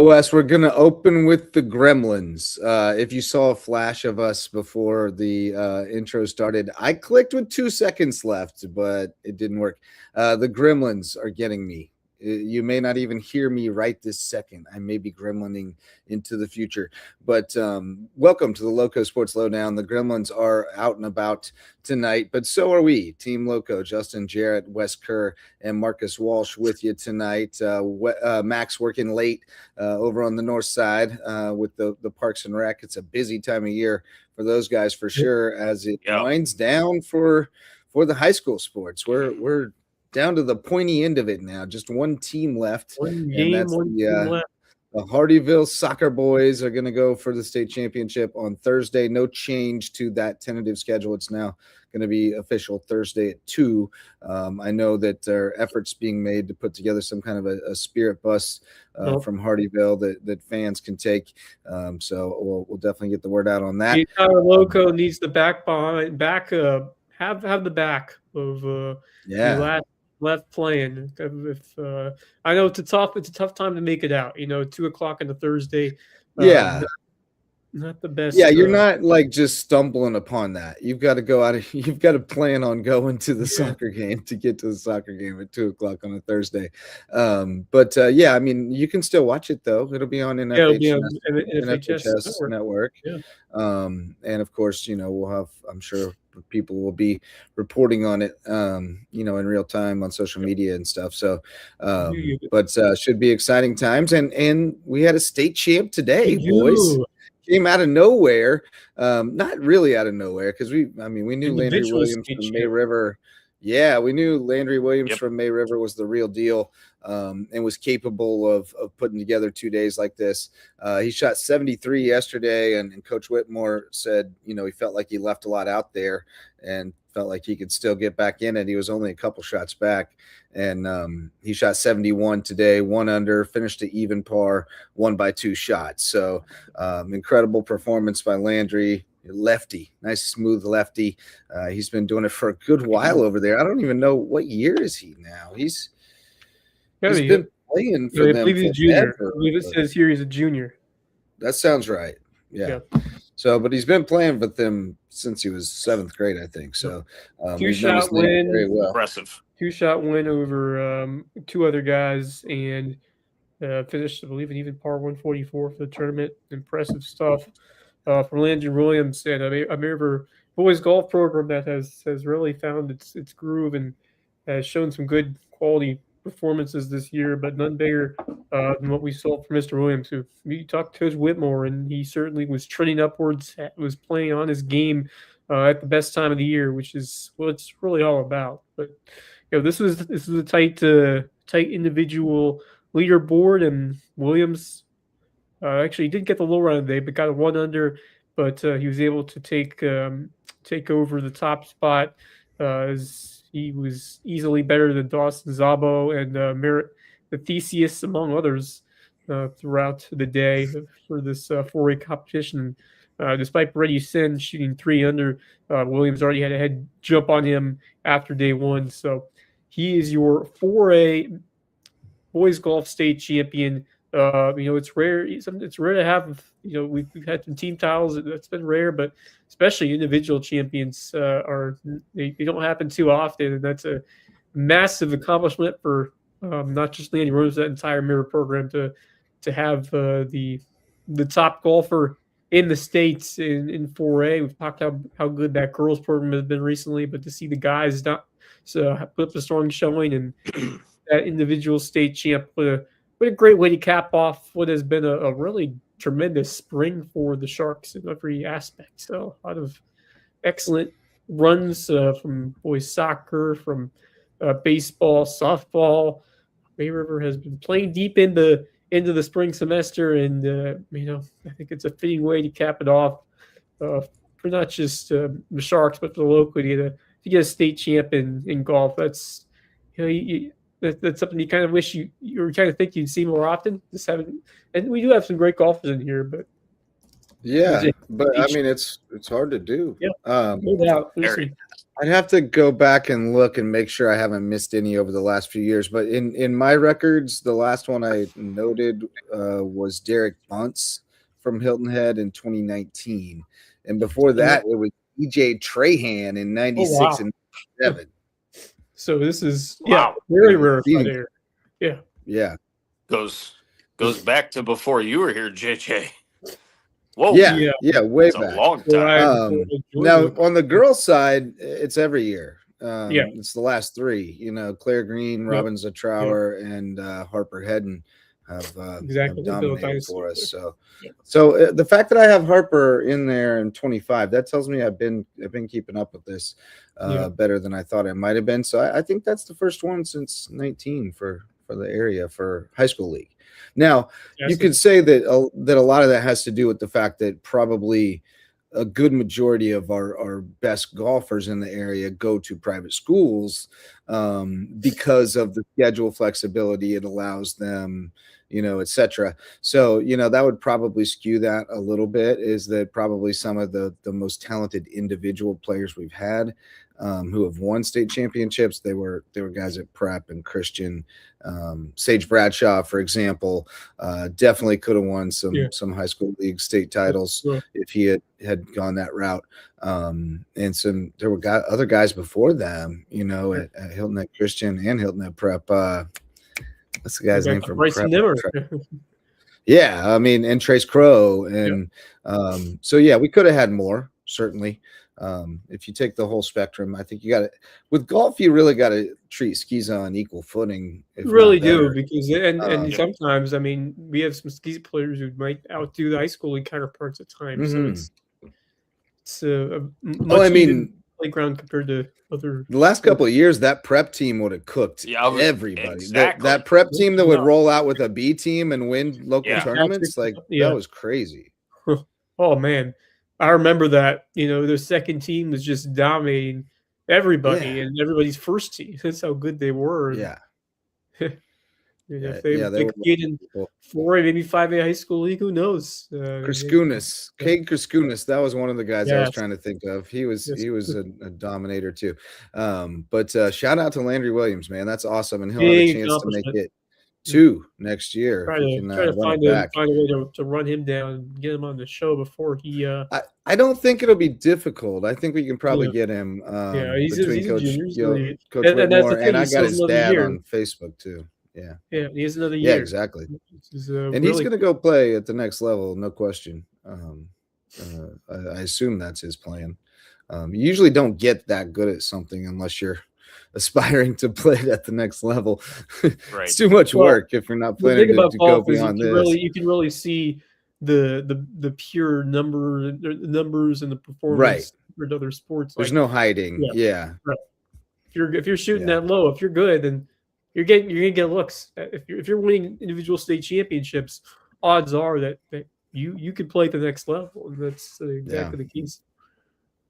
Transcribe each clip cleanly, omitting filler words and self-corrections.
Wes, we're going to open with the Gremlins. If you saw a flash of us before the intro started, I clicked with 2 seconds left, but it didn't work. The Gremlins are getting me. You may not even hear me right this second. I may be gremlining into the future. But welcome to the LowcoSports Lowdown. The Gremlins are out and about tonight, but so are we. Team Lowco, Justin Jarrett, Wes Kerr, and Marcus Walsh with you tonight. Max working late over on the north side with the Parks and Rec. It's a busy time of year for those guys for sure as it winds down for the high school sports. We're down to the pointy end of it now. Just one team left. One team left. The Hardyville Soccer Boys are going to go for the state championship on Thursday. No change to that tentative schedule. It's now going to be official Thursday at 2. I know that there are efforts being made to put together some kind of a spirit bus from Hardyville that fans can take. So we'll definitely get the word out on that. Lowco needs the back have the back of the left playing. If I know it's a tough time to make it out. 2:00 on a Thursday. Not the best. Yeah, you're not like just stumbling upon that. You've got to go out. You've got to plan on going to the soccer game to get to the soccer game at 2:00 on a Thursday. I mean, you can still watch it though. It'll be on NFHS network. Yeah. And of course, we'll have. I'm sure people will be reporting on it, in real time on social media and stuff. So, should be exciting times. And we had a state champ today, boys. Came out of nowhere, not really out of nowhere, because we knew Landry Williams from May River. Yeah, we knew Landry Williams from May River was the real deal, and was capable of putting together 2 days like this. He shot 73 yesterday, and Coach Whitmore said, he felt like he left a lot out there and felt like he could still get back in it. He was only a couple shots back, and he shot 71 today, 1 under, finished to even par, won by 2 shots. So incredible performance by Landry. Lefty, nice smooth lefty. He's been doing it for a good while over there. I don't even know what year is he now. He's been playing for them. I believe he's a junior. I believe it says here he's a junior. That sounds right. Yeah. So, but he's been playing with them since he was 7th grade, I think. So, 2-shot win. Very well. Impressive. 2-shot win over 2 other guys, and finished, I believe, an even par 144 for the tournament. Impressive stuff. From Landry Williams and a May River boys golf program that has really found its groove and has shown some good quality performances this year, but none bigger than what we saw from Mr. Williams. Who we talked to Coach Whitmore, and he certainly was trending upwards, was playing on his game at the best time of the year, which is what it's really all about. But this was a tight individual leaderboard, and Williams. Actually, he didn't get the low run today, but got a 1 under. But he was able to take over the top spot as he was easily better than Dawson Zabo and Merritt the Theseus, among others, throughout the day for this 4A competition. Despite Brady Sin shooting 3 under, Williams already had a head jump on him after day 1. So he is your 4A boys golf state champion. It's rare. It's rare to have. We've had some team titles. That's been rare, but especially individual champions they don't happen too often, and that's a massive accomplishment for not just Landy Rose, that entire mirror program to have the top golfer in the states in 4A. We've talked how good that girls program has been recently, but to see the guys put up a strong showing and that individual state champ. What a great way to cap off what has been a really tremendous spring for the Sharks in every aspect. So a lot of excellent runs from boys soccer, from baseball, softball. May River has been playing deep into the spring semester, and I think it's a fitting way to cap it off for not just the Sharks, but for the local to get a state champ in golf. That's that's something you kind of wish you were kind of think you'd see more often. And we do have some great golfers in here, but yeah, but I mean it's hard to do. Yeah, no doubt. I'd have to go back and look and make sure I haven't missed any over the last few years. But in my records, the last one I noted was Derek Bunce from Hilton Head in 2019, and before Uh, that, it was EJ Trahan in oh '96 wow! and '97. So this is Wow. very rarefied air. Yeah. Yeah. Goes back to before you were here, JJ. Whoa. Yeah, way That's a back. long time. Now on the girls' side, it's every year. Yeah. It's the last three. Claire Green, Robin Zatrower, and Harper Hedden have Exactly. dominated for us. So the fact that I have Harper in there in 25, that tells me I've been keeping up with this better than I thought I might have been. So I think that's the first one since 19 for the area for high school league. Now, you could say that a lot of that has to do with the fact that probably a good majority of our best golfers in the area go to private schools because of the schedule flexibility it allows them, et cetera. So, that would probably skew that a little bit, is that probably some of the most talented individual players we've had who have won state championships, they were guys at Prep and Christian. Sage Bradshaw, for example, definitely could have won some high school league state titles if he had gone that route. And there were other guys before them, at Hilton Head Christian and Hilton Head Prep. What's the guy's name from Prep? Yeah, I mean, and Trace Crow, and so we could have had more, certainly. If you take the whole spectrum, I think you got to, with golf, you really got to treat skis on equal footing. You really do, because and sometimes, I mean, we have some skis players who might outdo the high school league counterparts at times. So it's a much even playground compared to other. The last couple of years, that Prep team would have cooked everybody. Exactly. That Prep team that would roll out with a B team and win local tournaments, that was crazy. Oh man, I remember that. Their second team was just dominating everybody and everybody's first team. That's how good they were. Yeah. If they get in 4A, maybe 5A high school league, who knows? Kriskunas, Cade Kriskunas, that was one of the guys I was trying to think of. He was a dominator too. But shout out to Landry Williams, man. That's awesome, and he'll have a chance to make it 2 next year. Try to find a way to run him down and get him on the show before he. I don't think it'll be difficult. I think we can probably get him. He's between Coach and Whitmore, and I got his dad on Facebook too. Yeah, he has another year. Yeah, exactly. He's going to go play at the next level, no question. I assume that's his plan. You usually don't get that good at something unless you're aspiring to play it at the next level. Right. It's too much work if you're not planning to go beyond this. You can really see the pure numbers and the performance for other sports. There's no hiding. Yeah. Right. If you're shooting that low, if you're good, then you're gonna get looks. If you're winning individual state championships, odds are that you could play at the next level, and that's exactly the case.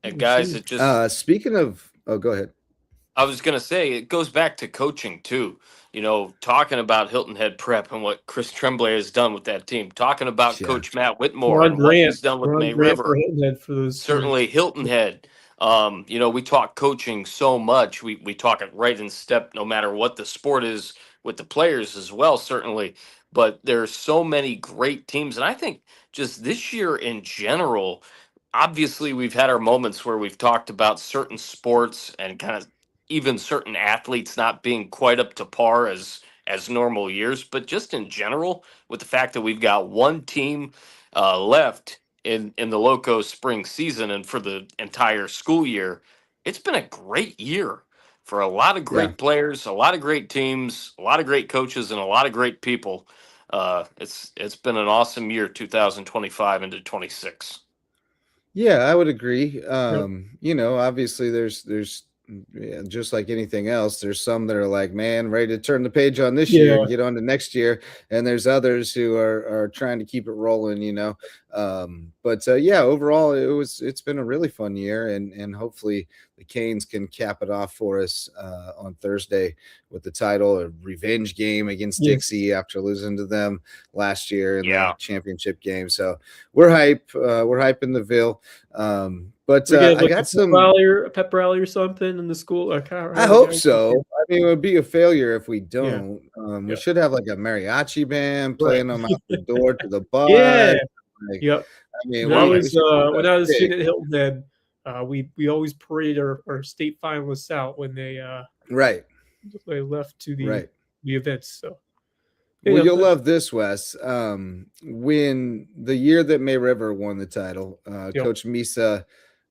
And guys, it just speaking of, go ahead. I was gonna say it goes back to coaching too. Talking about Hilton Head Prep and what Chris Tremblay has done with that team. Talking about Coach Matt Whitmore and what he's done with May River. Certainly Hilton Head. We talk coaching so much. We talk it right in step, no matter what the sport is, with the players as well, certainly. But there's so many great teams. And I think just this year in general, obviously we've had our moments where we've talked about certain sports and kind of even certain athletes not being quite up to par as normal years. But just in general, with the fact that we've got one team left in the Lowco spring season and for the entire school year, it's been a great year for a lot of great players, a lot of great teams, a lot of great coaches, and a lot of great people. It's been an awesome year, 2025 into 26. Yeah, I would agree. Obviously there's just like anything else, there's some that are like, man, ready to turn the page on this year and get on to next year, and there's others who are trying to keep it rolling, overall it's been a really fun year, and hopefully the Canes can cap it off for us on Thursday with the title, a revenge game against Dixie after losing to them last year in the championship game. So we're hyping the Ville. But I got some pep rally or something in the school. I hope so. I mean, it would be a failure if we don't. Yeah. We should have like a mariachi band playing them out the door to the bus. Yeah. Like, Yep. I mean, when I was a student at Hilton Head, we always paraded our state finalists out when they left to the events. So. Well, you'll love this, Wes. When the year that May River won the title, Coach Misa,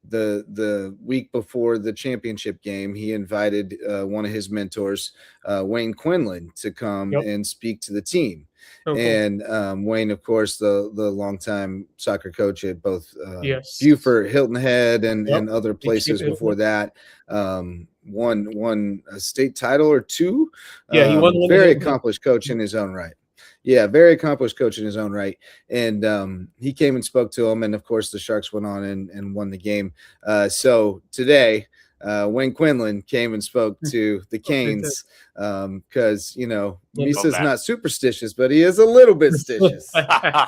the week before the championship game, he invited one of his mentors, Wayne Quinlan, to come and speak to the team. And Wayne, of course, the longtime soccer coach at both Beaufort, Hilton Head, and other places before that. Won a state title or two. Yeah, he won one. Very accomplished coach in his own right. Yeah, very accomplished coach in his own right. And he came and spoke to him. And, of course, the Sharks went on and won the game. So today, Wayne Quinlan came and spoke to the Canes because, you know, Misa's not superstitious, but he is a little bit stitious.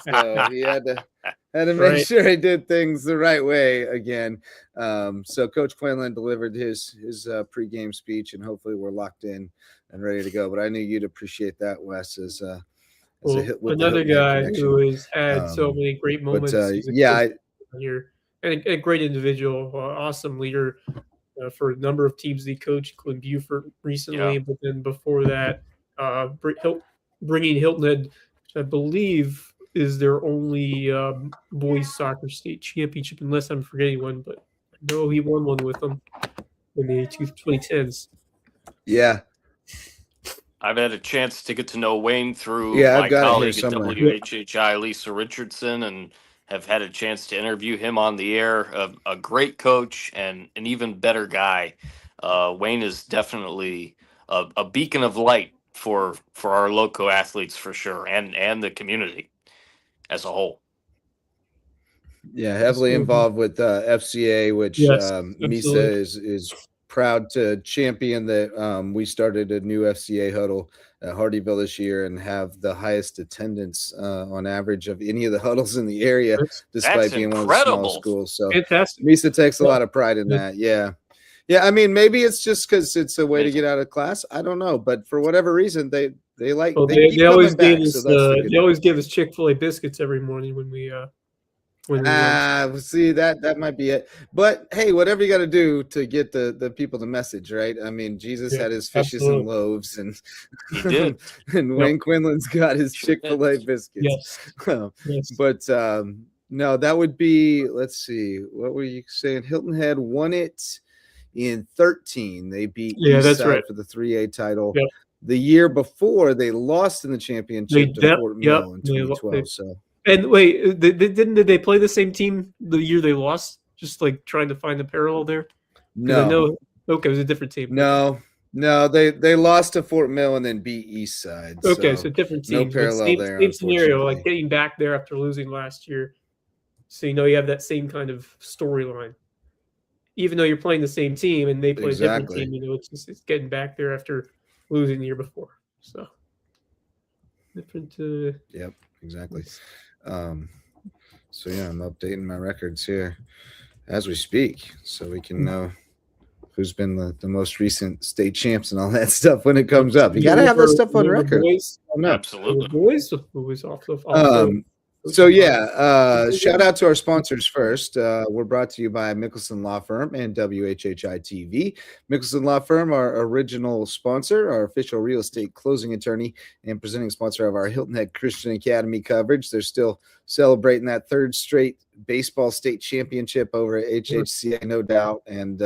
So he had to make sure he did things the right way again. So Coach Quinlan delivered his pregame speech, and hopefully we're locked in and ready to go. But I knew you'd appreciate that, Wes, as another guy who has had so many great moments. Here and a great individual, awesome leader for a number of teams he coached, including Beaufort recently. But then before that, bringing Hilton Head, which I believe is their only boys soccer state championship, unless I'm forgetting one. But I know he won one with them in the 2010s. Yeah. I've had a chance to get to know Wayne through my colleague at WHHI, Lisa Richardson, and have had a chance to interview him on the air. A great coach and an even better guy. Wayne is definitely a beacon of light for our Lowco athletes for sure, and the community as a whole. Yeah, heavily involved with FCA, which Misa is proud to champion that. We started a new FCA huddle at Hardyville this year and have the highest attendance on average of any of the huddles in the area, despite being one of the small schools. So Misa takes a lot of pride in that. Yeah. I mean, maybe it's just because it's a way to get out of class. I don't know, but for whatever reason, they like. Well, they always give us they always give us Chick-fil-A biscuits every morning when we. See that might be it, but hey, whatever you got to do to get the people the message, right? I mean, Jesus had his fishes and loaves, and he did, and Wayne Quinlan's got his Chick-fil-A biscuits. But no, that would be. Let's see, what were you saying? Hilton Head won it in 2013. They beat Eastside for the 3A title. The year before, they lost in the championship to Fort Mill in 2012. So. And wait, did they play the same team the year they lost? Just like trying to find a parallel there. No, it was a different team. No, they lost to Fort Mill and then beat Eastside. Okay, so different team. No parallel there. Same scenario, like getting back there after losing last year. So you have that same kind of storyline. Even though you're playing the same team and they play a different team, it's getting back there after losing the year before. So different. Yep, exactly. So yeah, I'm updating my records here as we speak, so we can know who's been the most recent state champs and all that stuff when it comes up. You got to have that stuff on record. Absolutely. Boys off So yeah, shout out to our sponsors first. We're brought to you by Mickelson Law Firm and WHHI TV. Mickelson Law Firm, our original sponsor, our official real estate closing attorney, and presenting sponsor of our Hilton Head Christian Academy coverage. They're still celebrating that third straight baseball state championship over at HHCA, no doubt, and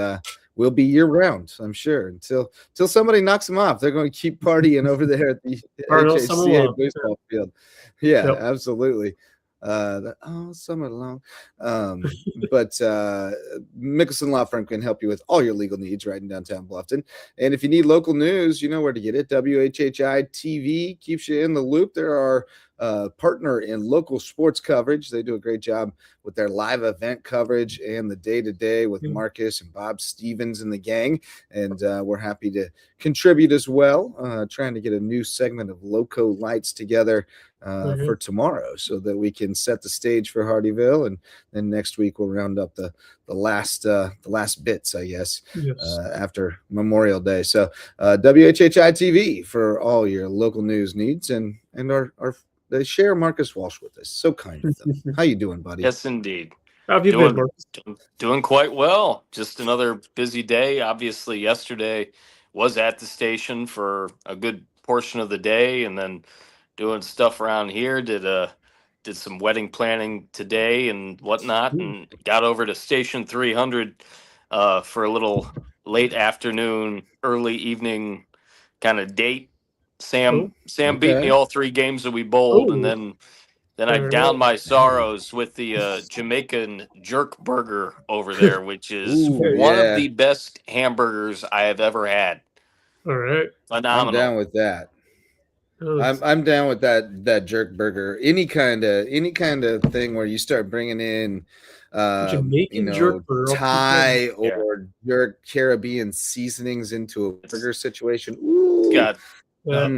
will be year round, I'm sure, until somebody knocks them off. They're going to keep partying over there at the HHCA baseball field. Yeah, absolutely. Summer long. But Mickelson Law Firm can help you with all your legal needs right in downtown Bluffton. And if you need local news, you know where to get it. WHHI TV keeps you in the loop. There are partner in local sports coverage. They do a great job with their live event coverage and the day-to-day with Marcus and Bob Stevens and the gang. And we're happy to contribute as well, trying to get a new segment of Loco Lights together for tomorrow so that we can set the stage for Hardyville. And then next week we'll round up the last bits, I guess, after Memorial Day. So WHHI TV for all your local news needs, and they share Marcus Walsh with us. So kind of them. How you doing, buddy? Yes, indeed. How have you been, Marcus? Doing quite well. Just another busy day. Obviously, yesterday was at the station for a good portion of the day, and then doing stuff around here. Did some wedding planning today and whatnot, and got over to Station 300 for a little late afternoon, early evening kind of date. Sam beat me all 3 games that we bowled, and then I downed my sorrows with the Jamaican jerk burger over there, which is one of the best hamburgers I have ever had. All right, phenomenal. I'm down with that. I'm down with that jerk burger. Any kind of thing where you start bringing in Jamaican jerk burger, Thai or jerk Caribbean seasonings into a burger situation. Ooh. It's got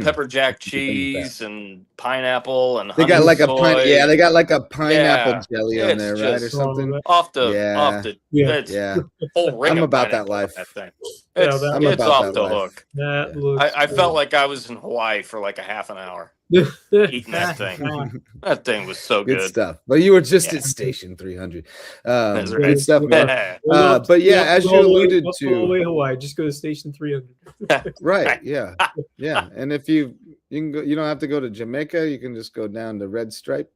pepper jack cheese and pineapple and they got like soy. they got like a pineapple jelly on there, right, or something. Off the whole ring. I'm of about that life. That thing. It's off the hook. That looks I felt like I was in Hawaii for like a half an hour eating that thing. That thing was so good. Good stuff. But you were just at Station 300. That's right. Good stuff. But yeah, as you alluded to, all the way to Hawaii, just go to Station 300. Right. Yeah. Yeah. And if you can go, you don't have to go to Jamaica. You can just go down to Red Stripe.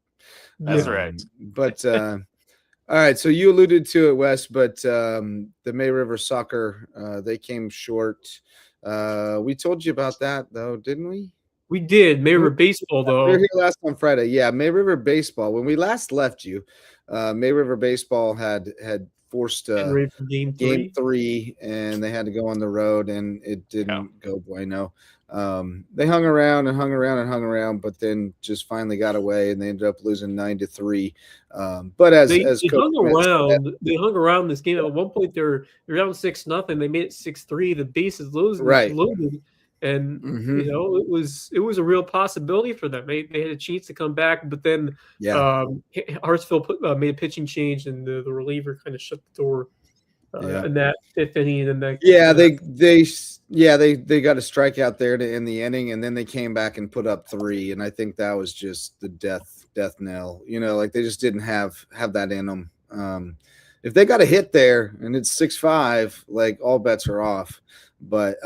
That's right. But all right. So you alluded to it, Wes, but the May River Soccer, they came short. We told you about that, though, didn't we? We did. May River Baseball, though. We were here last on Friday. Yeah, May River Baseball. When we last left you, May River Baseball had forced game 3, and they had to go on the road, and it didn't go bueno. They hung around, but then just finally got away, and they ended up losing 9-3. But they hung around this game. At one point, they're down 6-0. They made it 6-3. The bases loaded. And you know, it was a real possibility for them. They had a chance to come back, but then Hartsville made a pitching change, and the reliever kind of shut the door. In that 5th inning, and then they got a strikeout there to end the inning, and then they came back and put up 3, and I think that was just the death knell. You know, like they just didn't have that in them. If they got a hit there and it's 6-5, like all bets are off. But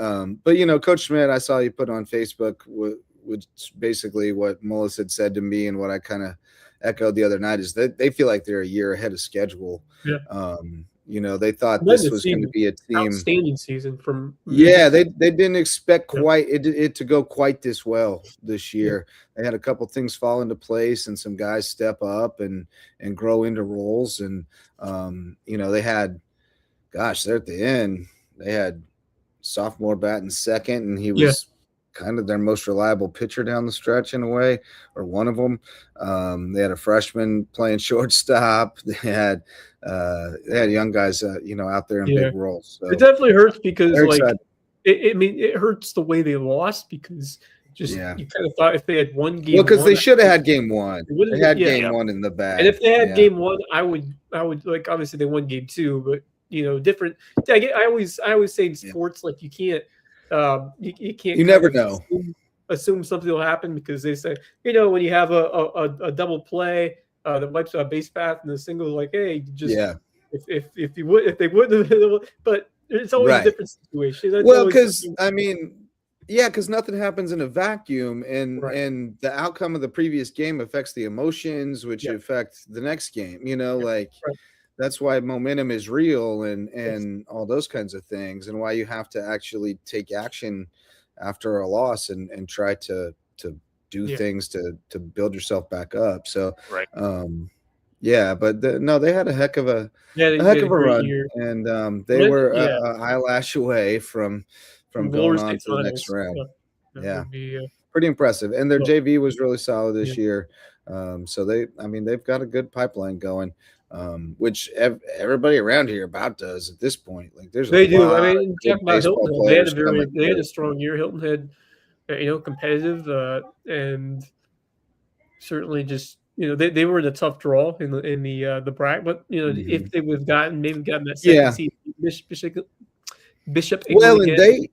you know, Coach Schmidt, I saw you put on Facebook, which basically what Mullis had said to me and what I kind of echoed the other night is that they feel like they're a year ahead of schedule. Yeah. You know, they thought this was going to be a team outstanding season from. Yeah, they didn't expect quite it to go quite this well this year. They had a couple things fall into place and some guys step up and grow into roles. And you know, they had, they're at the end. They had sophomore batting second, and he was kind of their most reliable pitcher down the stretch in a way, or one of them. They had a freshman playing shortstop. They had young guys, you know, out there in big roles. So it definitely hurts because it hurts the way they lost because you kind of thought if they had one game. Well, because they should have had game 1. They had game 1 in the bag. And if they had game 1, I would like, obviously they won game 2, but you know, different. I always say in sports, like you can't. You never know. Assume something will happen because they say, you know, when you have a double play that wipes out a base path and the single, like, hey, just if they wouldn't have, but it's always a different situation. Well, because I mean, because nothing happens in a vacuum, and the outcome of the previous game affects the emotions, which affect the next game. You know, that's why momentum is real and all those kinds of things, and why you have to actually take action after a loss and try to do things to build yourself back up. So, but they had a heck of a run year. And they were an eyelash away from going on to the next round. pretty impressive. And their Yeah. JV was really solid this year. So they've got a good pipeline going, which everybody around here about does at this point. Like there's They a do. lot I of mean, good talking about baseball Hilton Head, players coming they had through. a strong year. Hilton Head, competitive, and certainly just they were in a tough draw in the bracket. But if they would have gotten that second seed, Bishop England Well, again.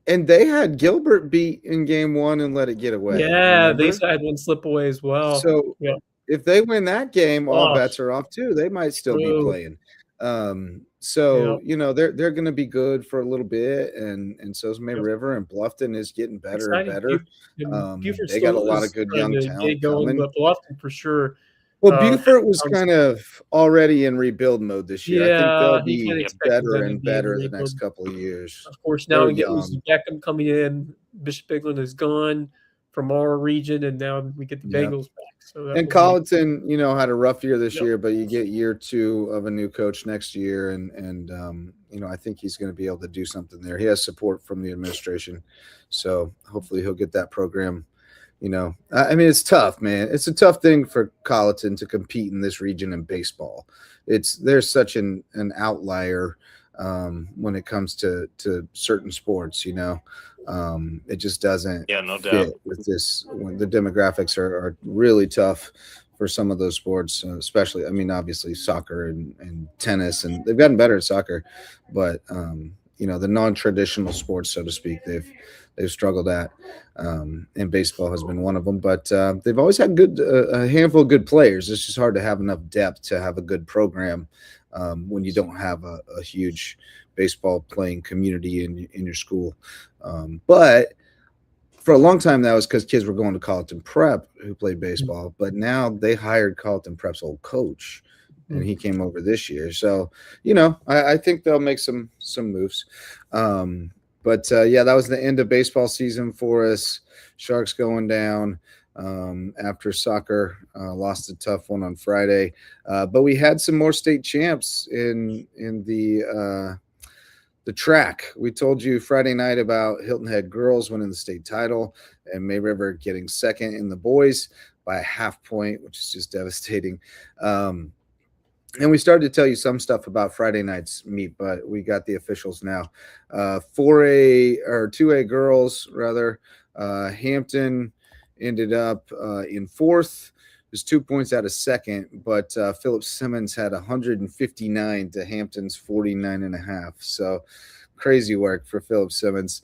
and they had Gilbert beat in game 1 and let it get away. Yeah, remember? they had one slip away as well. So yeah. if they win that game, all bets are off too. They might still be playing. So they're going to be good for a little bit, and so is May River, and Bluffton is getting better and better. They got a lot of good young talent coming. But Bluffton for sure. Well, Beaufort was kind of already in rebuild mode this year. I think they'll be better and better the next couple of years. Of course, now we get Uzi Beckham coming in. Bishop England is gone from our region, and now we get the Bengals back. So and Colleton, had a rough year this year, but you get year 2 of a new coach next year, and I think he's going to be able to do something there. He has support from the administration, so hopefully he'll get that program. It's tough, man. It's a tough thing for Colleton to compete in this region in baseball. There's such an outlier when it comes to certain sports. It just doesn't fit with this. When the demographics are really tough for some of those sports, especially. Obviously soccer and tennis, and they've gotten better at soccer, but the non-traditional sports, so to speak, they've struggled at, and baseball has been one of them. But they've always had a handful of good players. It's just hard to have enough depth to have a good program when you don't have a huge baseball playing community in your school. But for a long time, that was because kids were going to Colleton Prep who played baseball. But now they hired Colleton Prep's old coach, and he came over this year. So, I think they'll make some moves. But that was the end of baseball season for us. Sharks going down after soccer lost a tough one on Friday. But we had some more state champs in the track. We told you Friday night about Hilton Head girls winning the state title and May River getting second in the boys by a half point, which is just devastating. And we started to tell you some stuff about Friday night's meet, but we got the officials now. 4A or 2A girls, rather. Hampton ended up in fourth. It was 2 points out of second, but Philip Simmons had 159 to Hampton's 49.5. So crazy work for Philip Simmons.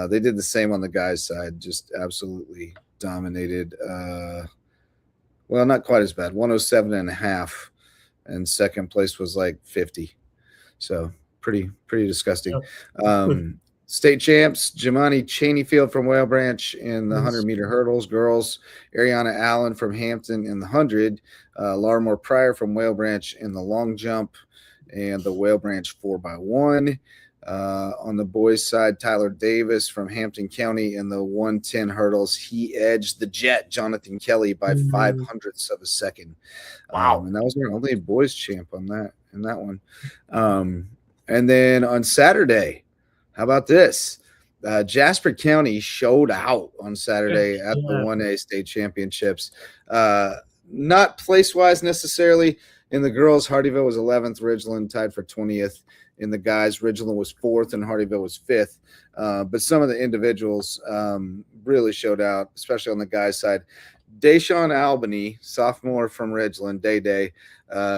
They did the same on the guys' side, just absolutely dominated. Well, not quite as bad, 107.5. And second place was like 50. So pretty disgusting. State champs, Jemani Cheneyfield from Whale Branch in the 100-meter hurdles, girls. Ariana Allen from Hampton in the 100. Larimore Pryor from Whale Branch in the long jump and the Whale Branch 4x1. On the boys' side, Tyler Davis from Hampton County in the 110 hurdles. He edged the Jet, Jonathan Kelly, by 0.05 of a second. Wow. And that was our only boys champ in that one. And then on Saturday, how about this? Jasper County showed out on Saturday at the 1A state championships. Not place-wise necessarily. In the girls, Hardyville was 11th, Ridgeland tied for 20th. In the guys, Ridgeland was 4th and Hardyville was 5th. But some of the individuals really showed out, especially on the guys' side. Deshaun Albany, sophomore from Ridgeland, Day.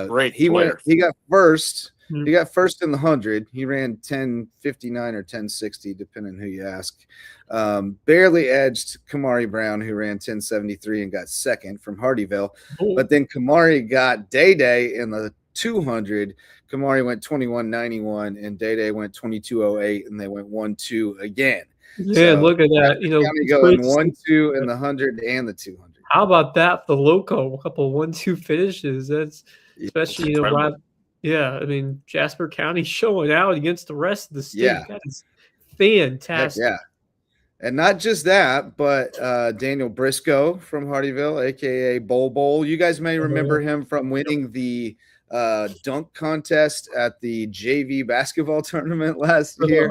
Great he player. He got first. He got first in the 100. He ran 10:59 or 10:60, depending on who you ask. Barely edged Kamari Brown, who ran 10:73 and got second from Hardyville. But then Kamari got Day in the 200. Kamari went 21.91 and Day went 22.08, and they went 1-2 again. Yeah, so look at that. Going 1-2 in the 100 and the 200. How about that? The Lowco, a couple 1-2 finishes. That's especially Jasper County showing out against the rest of the state. Yeah. That is fantastic. Yeah. And not just that, but Daniel Briscoe from Hardyville, a.k.a. Bowl. You guys may remember him from winning the dunk contest at the JV basketball tournament last year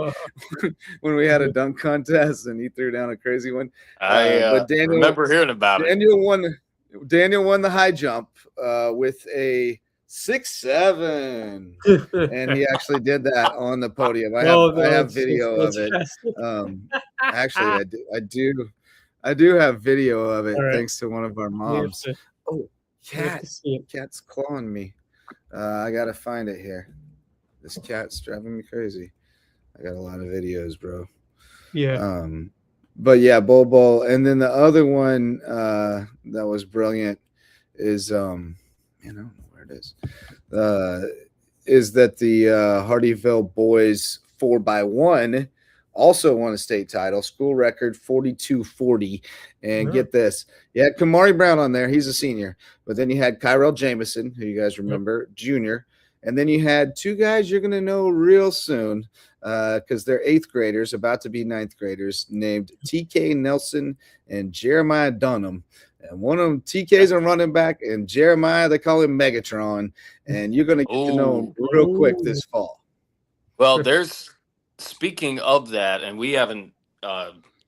when we had a dunk contest and he threw down a crazy one. But Daniel, remember hearing about it. Daniel won the high jump with a 6'7", and he actually did that on the podium. I have video of it. Actually, I do have video of it, thanks to one of our moms. Cat's clawing me. I gotta find it here. This cat's driving me crazy. I got a lot of videos, bro. Yeah. But yeah, Bol, and then the other one that was brilliant is I don't know where it is that the Hardyville boys 4x1 also won a state title, school record 42-40. And get this, you had Kamari Brown on there, he's a senior, but then you had Kyrell Jameson, who you guys remember, junior, and then you had two guys you're going to know real soon because they're 8th graders, about to be 9th graders, named TK Nelson and Jeremiah Dunham. And one of them, TK's a running back, and Jeremiah, they call him Megatron. And you're going to get to know him real quick this fall. Well, speaking of that, and we haven't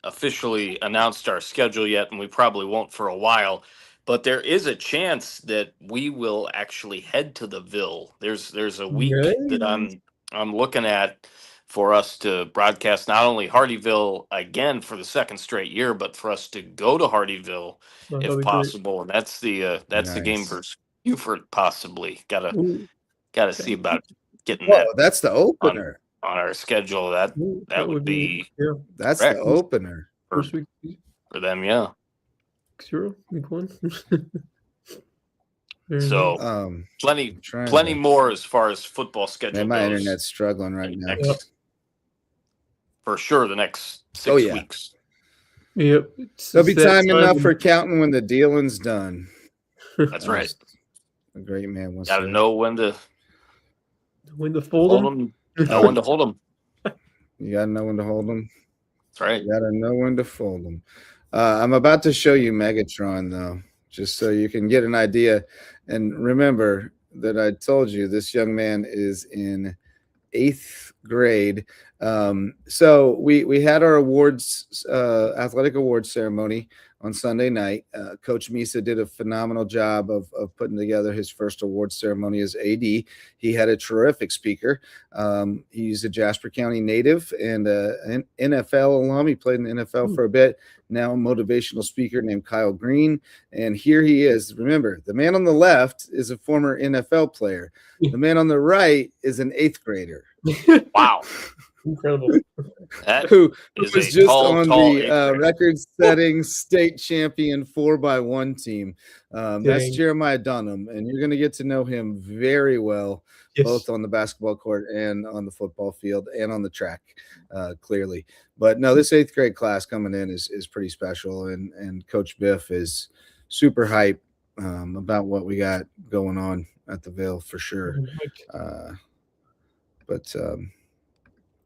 officially announced our schedule yet, and we probably won't for a while, but there is a chance that we will actually head to the Ville. There's a week that I'm looking at for us to broadcast not only Hardyville again for the second straight year, but for us to go to Hardyville if possible. And that's the game versus Buford possibly. Gotta see about getting that. That's the opener on our schedule. That would be that's the opener for them. Yeah. 0 week 1. So plenty more as far as football schedule goes. My internet's struggling right now. For sure, the next 6 weeks. Yep. There'll be time enough for counting when the dealing's done. That's right. A great man wants to know when to fold them. Know when to hold them. You gotta know when to hold them. That's right. You gotta know when to fold them. I'm about to show you Megatron, though, just so you can get an idea. And remember that I told you this young man is in 8th grade. So we had our awards, athletic awards ceremony on Sunday night. Coach Misa did a phenomenal job of putting together his first awards ceremony as AD. He had a terrific speaker. He's a Jasper County native and an NFL alum. He played in the NFL for a bit. Now a motivational speaker named Kyle Green. And here he is. Remember, the man on the left is a former NFL player. The man on the right is an 8th grader. Wow. Incredible. Who was just on the record-setting state champion 4x1 team. That's Jeremiah Dunham, and you're going to get to know him very well, both on the basketball court and on the football field and on the track, clearly. But no, this 8th grade class coming in is pretty special, and Coach Biff is super hype about what we got going on at the Ville for sure. But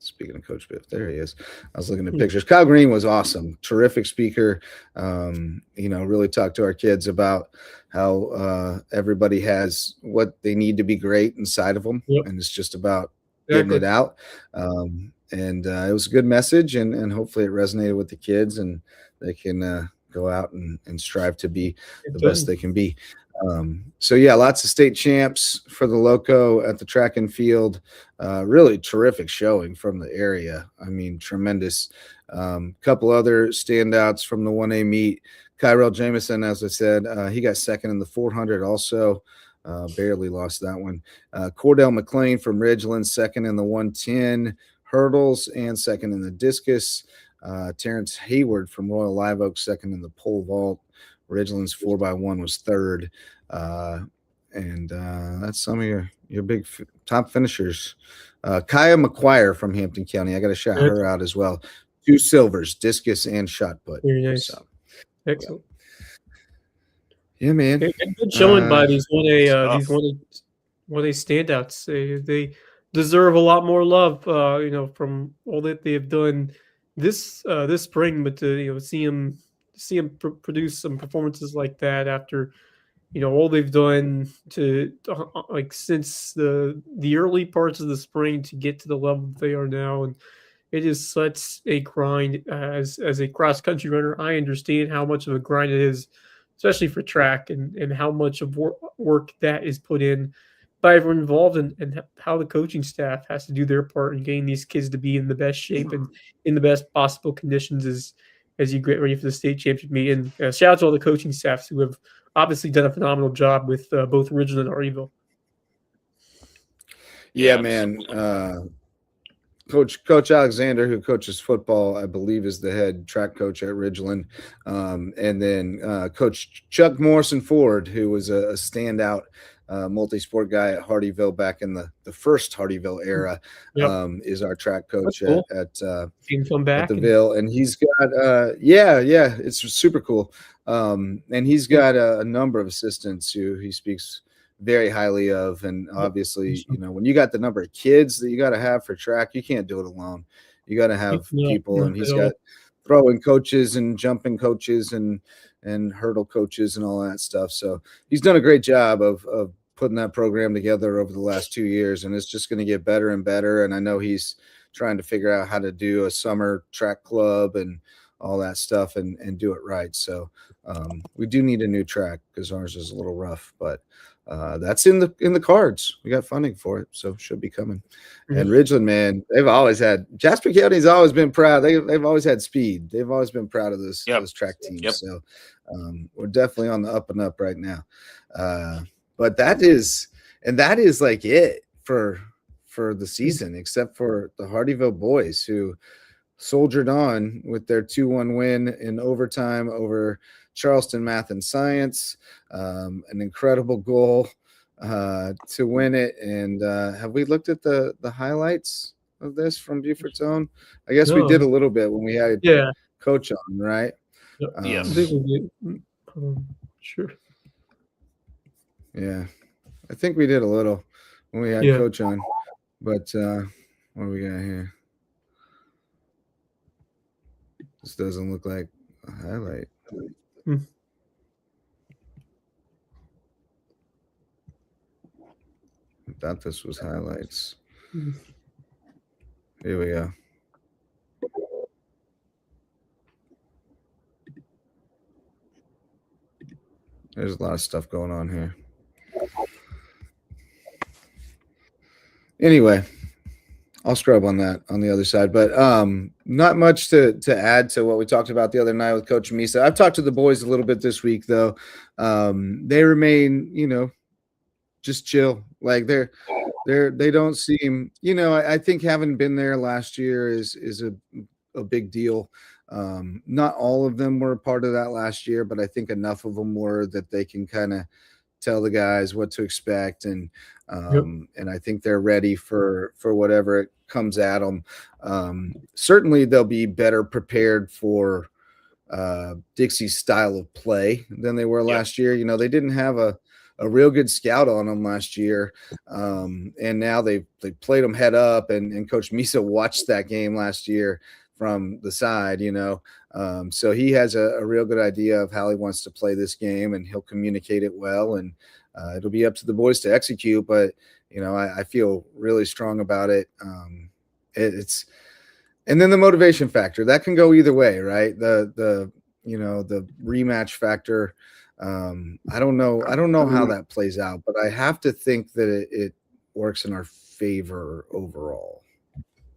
speaking of Coach Biff, there he is. I was looking at pictures. Kyle Green was awesome. Terrific speaker. Really talked to our kids about how everybody has what they need to be great inside of them. And it's just about getting it out. And it was a good message, and hopefully it resonated with the kids, and they can go out and strive to be the best they can be. Lots of state champs for the Lowco at the track and field. Really terrific showing from the area. I mean, tremendous. Couple other standouts from the 1A meet. Kyrell Jameson, as I said, he got second in the 400 also. Barely lost that one. Cordell McLean from Ridgeland, second in the 110 hurdles and second in the discus. Terrence Hayward from Royal Live Oak, second in the pole vault. Ridgeland's 4x1 was third. And that's some of your big top finishers. Kaya McQuire from Hampton County. I got to shout her out as well. 2 silvers, discus and shot put. Very nice. So, excellent. Yeah, man. Good showing by these 1A standouts. They deserve a lot more love, from all that they have done this spring. But to see them produce some performances like that after all they've done to like since the early parts of the spring to get to the level they are now, and it is such a grind as a cross country runner. I understand how much of a grind it is, especially for track, and how much of work that is put in by everyone involved, and how the coaching staff has to do their part in getting these kids to be in the best shape and in the best possible conditions as you get ready for the state championship meet. And shout out to all the coaching staffs who have obviously done a phenomenal job with both Ridgeland and Artyville. Yeah, man. Coach Alexander, who coaches football, I believe, is the head track coach at Ridgeland. And then Coach Chuck Morrison Ford, who was a standout multi-sport guy at Hardyville back in the first Hardyville era, is our track coach cool. at the Ville. And he's got, it's super cool. And he's got a number of assistants who he speaks very highly of. And obviously, when you got the number of kids that you got to have for track, you can't do it alone. You got to have people, and he's got throwing coaches and jumping coaches and hurdle coaches and all that stuff. So he's done a great job of putting that program together over the last 2 years, and it's just going to get better and better. And I know he's trying to figure out how to do a summer track club and all that stuff and do it right. So we do need a new track because ours is a little rough, but that's in the cards. We got funding for it, so should be coming. And Ridgeland, man, they've always had Jasper County's always been proud. They've always had speed. They've always been proud of those track teams. So we're definitely on the up and up right now. But that is like it for the season, except for the Hardyville boys who soldiered on with their 2-1 win in overtime over Charleston Math and Science, an incredible goal to win it. And have we looked at the highlights of this from Buford's Own? I guess we did a little bit when we had Coach on, right? Yes. Sure. Yeah, I think we did a little when we had Coach on. But what do we got here? This doesn't look like a highlight. I thought this was highlights. Here we go. There's a lot of stuff going on here. Anyway, I'll scrub on that on the other side, but not much to add to what we talked about the other night with Coach Misa. I've talked to the boys a little bit this week, though. They remain, just chill. Like they don't seem, I think having been there last year is a big deal. Not all of them were a part of that last year, but I think enough of them were that they can kind of tell the guys what to expect, and I think they're ready for whatever it comes at them. Certainly they'll be better prepared for Dixie's style of play than they were last year. They didn't have a real good scout on them last year, and now they played them head up, and Coach Misa watched that game last year from the side, so he has a real good idea of how he wants to play this game, and he'll communicate it well, and it'll be up to the boys to execute. But I feel really strong about it. It's and then the motivation factor that can go either way, right? The rematch factor. I don't know how that plays out, but I have to think that it works in our favor overall.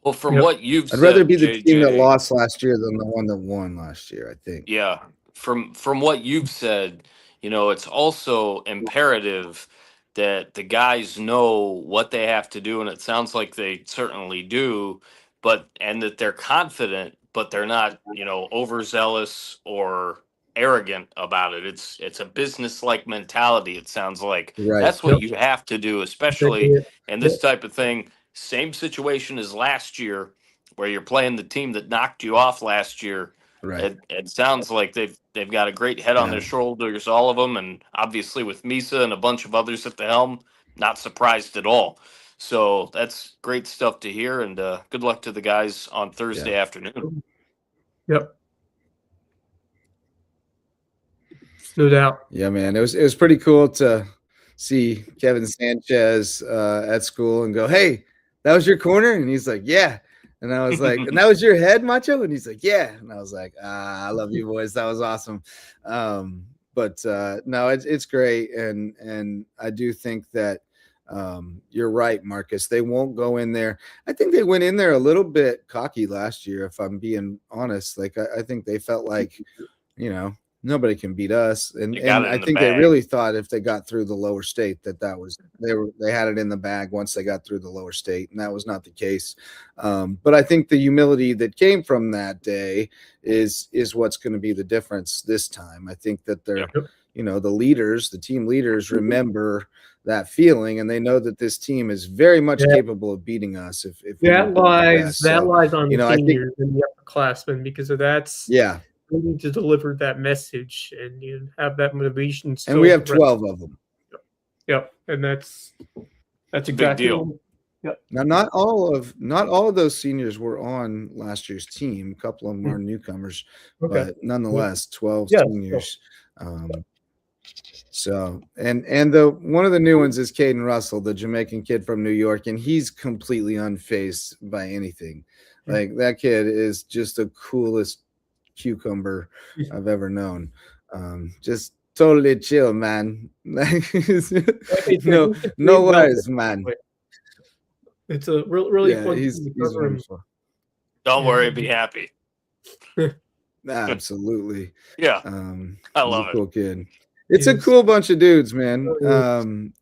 Well, from what you've said, I'd rather be the team that lost last year than the one that won last year, I think. Yeah. From what you've said, it's also imperative that the guys know what they have to do, and it sounds like they certainly do, and that they're confident, but they're not, overzealous or arrogant about it. It's a business-like mentality, it sounds like. Right. That's what you have to do, especially in this type of thing. Same situation as last year, where you're playing the team that knocked you off last year. Right. It sounds like they've got a great head on their shoulders, all of them, and obviously with Misa and a bunch of others at the helm, not surprised at all. So that's great stuff to hear, and good luck to the guys on Thursday afternoon. Yep. No doubt. Yeah, man. It was pretty cool to see Kevin Sanchez at school and go, "Hey, that was your corner?" And he's like, "Yeah." And I was like, "And that was your head, Macho?" And he's like, "Yeah." And I was like, "Ah, I love you boys. That was awesome." But no, it's great, and I do think that you're right, Marcus. They won't go in there. I think they went in there a little bit cocky last year, if I'm being honest. Like I think they felt like, nobody can beat us, and I think they really thought if they got through the lower state that was they had it in the bag once they got through the lower state, and that was not the case. But I think the humility that came from that day is what's going to be the difference this time. I think that they're the team leaders remember that feeling, and they know that this team is very much capable of beating us if that lies on the seniors and the upperclassmen, because of that's need to deliver that message and have that motivation. And we have 12 of them. Yep, and that's exactly big deal. Yep. Now, not all of those seniors were on last year's team. A couple of them are newcomers, but nonetheless, 12 seniors. So, and one of the new ones is Caden Russell, the Jamaican kid from New York, and he's completely unfazed by anything. Like, that kid is just the coolest cucumber I've ever known. Just totally chill, man. No worries, man. It's a really fun. He's wonderful. Don't worry, be happy. Absolutely. Yeah. I love it. Cool kid. It's a cool bunch of dudes, man. And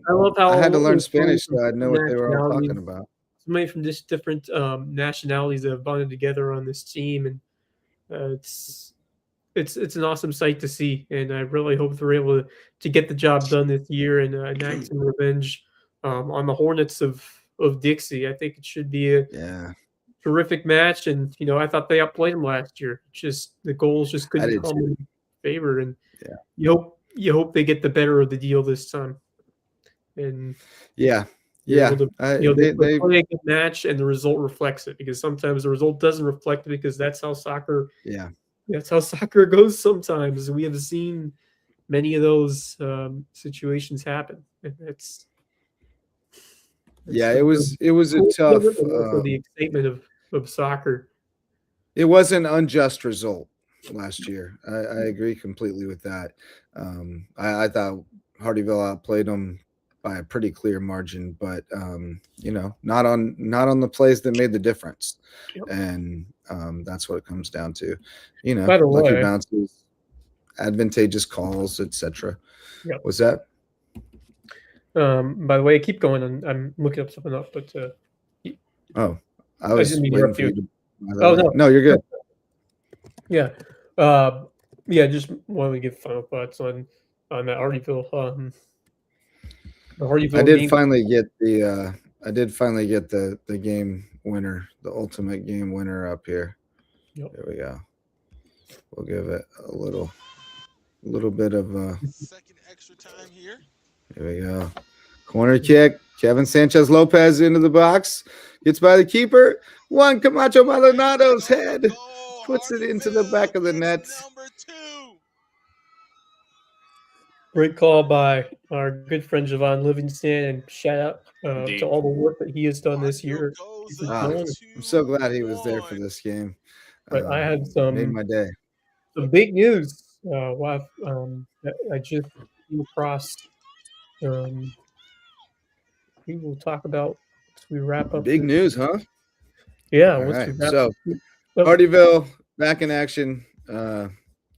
I love how I had to learn Spanish so I'd know what they were all talking about. Somebody from just different nationalities that have bonded together on this team, and it's an awesome sight to see. And I really hope they're able to get the job done this year and enact some revenge on the Hornets of Dixie. I think it should be a terrific match. And I thought they outplayed them last year. Just the goals just couldn't come in favor. And you hope they get the better of the deal this time. And they play a good match, and the result reflects it, because sometimes the result doesn't reflect it, because that's how soccer. That's how soccer goes sometimes. We have seen many of those situations happen. And it was a tough. The excitement of soccer. It was an unjust result last year. I agree completely with that. I thought Hardyville outplayed them by a pretty clear margin, but not on the plays that made the difference. And that's what it comes down to. Lucky bounces, advantageous calls, etc. Was that? By the way, keep going. I'm looking up something up, but I was didn't mean to interrupt you. No, you're good. Just wanted to give final thoughts on that Hardyville. I did finally get the game winner, the ultimate game winner up here. There we go. We'll give it a little bit of second extra time here. There we go. Corner kick. Kevin Sanchez Lopez into the box. Gets by the keeper. One Camacho Maldonado's head. Puts it into the back of the net. Great call by our good friend Javon Livingston, and shout out to all the work that he has done this year. I'm so glad he was there for this game. But I had made my day. Some big news. I just came across. We will talk about as we wrap up. Big news, huh? Yeah. So Hardyville back in action.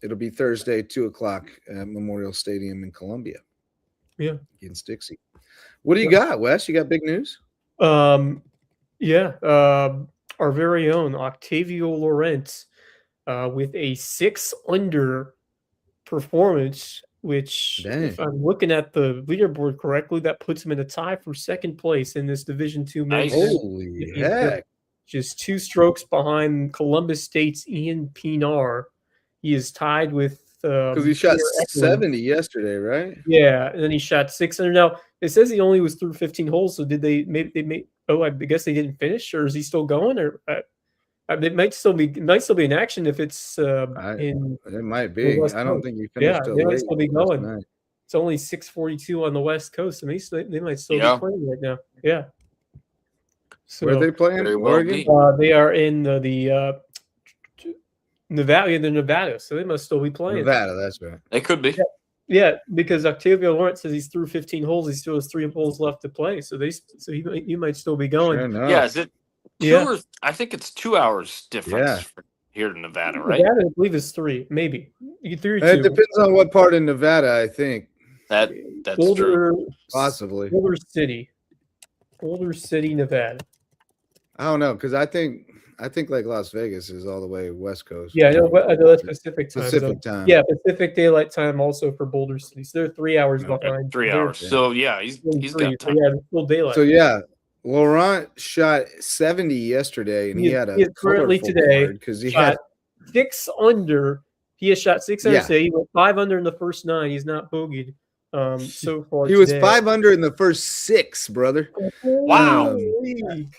It'll be Thursday, 2:00 at Memorial Stadium in Columbia. Against Dixie. What do you got, Wes? You got big news? Our very own Octavio Lawrence with a 6-under performance, which, if I'm looking at the leaderboard correctly, that puts him in a tie for second place in this Division II men's. Holy heck. Just 2 strokes behind Columbus State's Ian Pinar. He is tied with because he shot 70 yesterday, right? Yeah, and then he shot 600. Now it says he only was through 15 holes. So did they? Maybe they made. Oh, I guess they didn't finish, or is he still going? Or It might still be in action if it's in. It might be. I don't think you finished Yeah, they might late still be last going. night. It's only 6:42 on the West Coast, and they might still Yeah. be playing right now. Yeah. Where are So they playing? Very well Oregon? be. they are in the Nevada. They're Nevada, so they must still be playing. Nevada, that's right. They could be. Yeah, because Octavio Lawrence says he's through 15 holes. He still has 3 holes left to play. So he might still be going. Sure enough. Yeah, is it two Yeah. or I think it's 2 hours difference Yeah. from here to Nevada, right? Nevada, I believe, is 3, maybe. You 3 or 2. It depends on what part in Nevada, I think. That's Boulder, true. Possibly. Boulder City, Nevada. I don't know, because I think like Las Vegas is all the way West Coast. Yeah, I know that's Pacific time. Pacific time. Yeah, Pacific Daylight Time also for Boulder City. So they're 3 hours Okay. behind. 3 hours. Yeah. So yeah, he's got time. Yeah, full daylight. So yeah, Laurent shot 70 yesterday, and he had a currently today because he shot had 6 under. He has shot 6 under Yeah. today. He went 5 under in the first 9. He's not bogeyed so far. he was today. 5 under in the first 6, brother. Wow.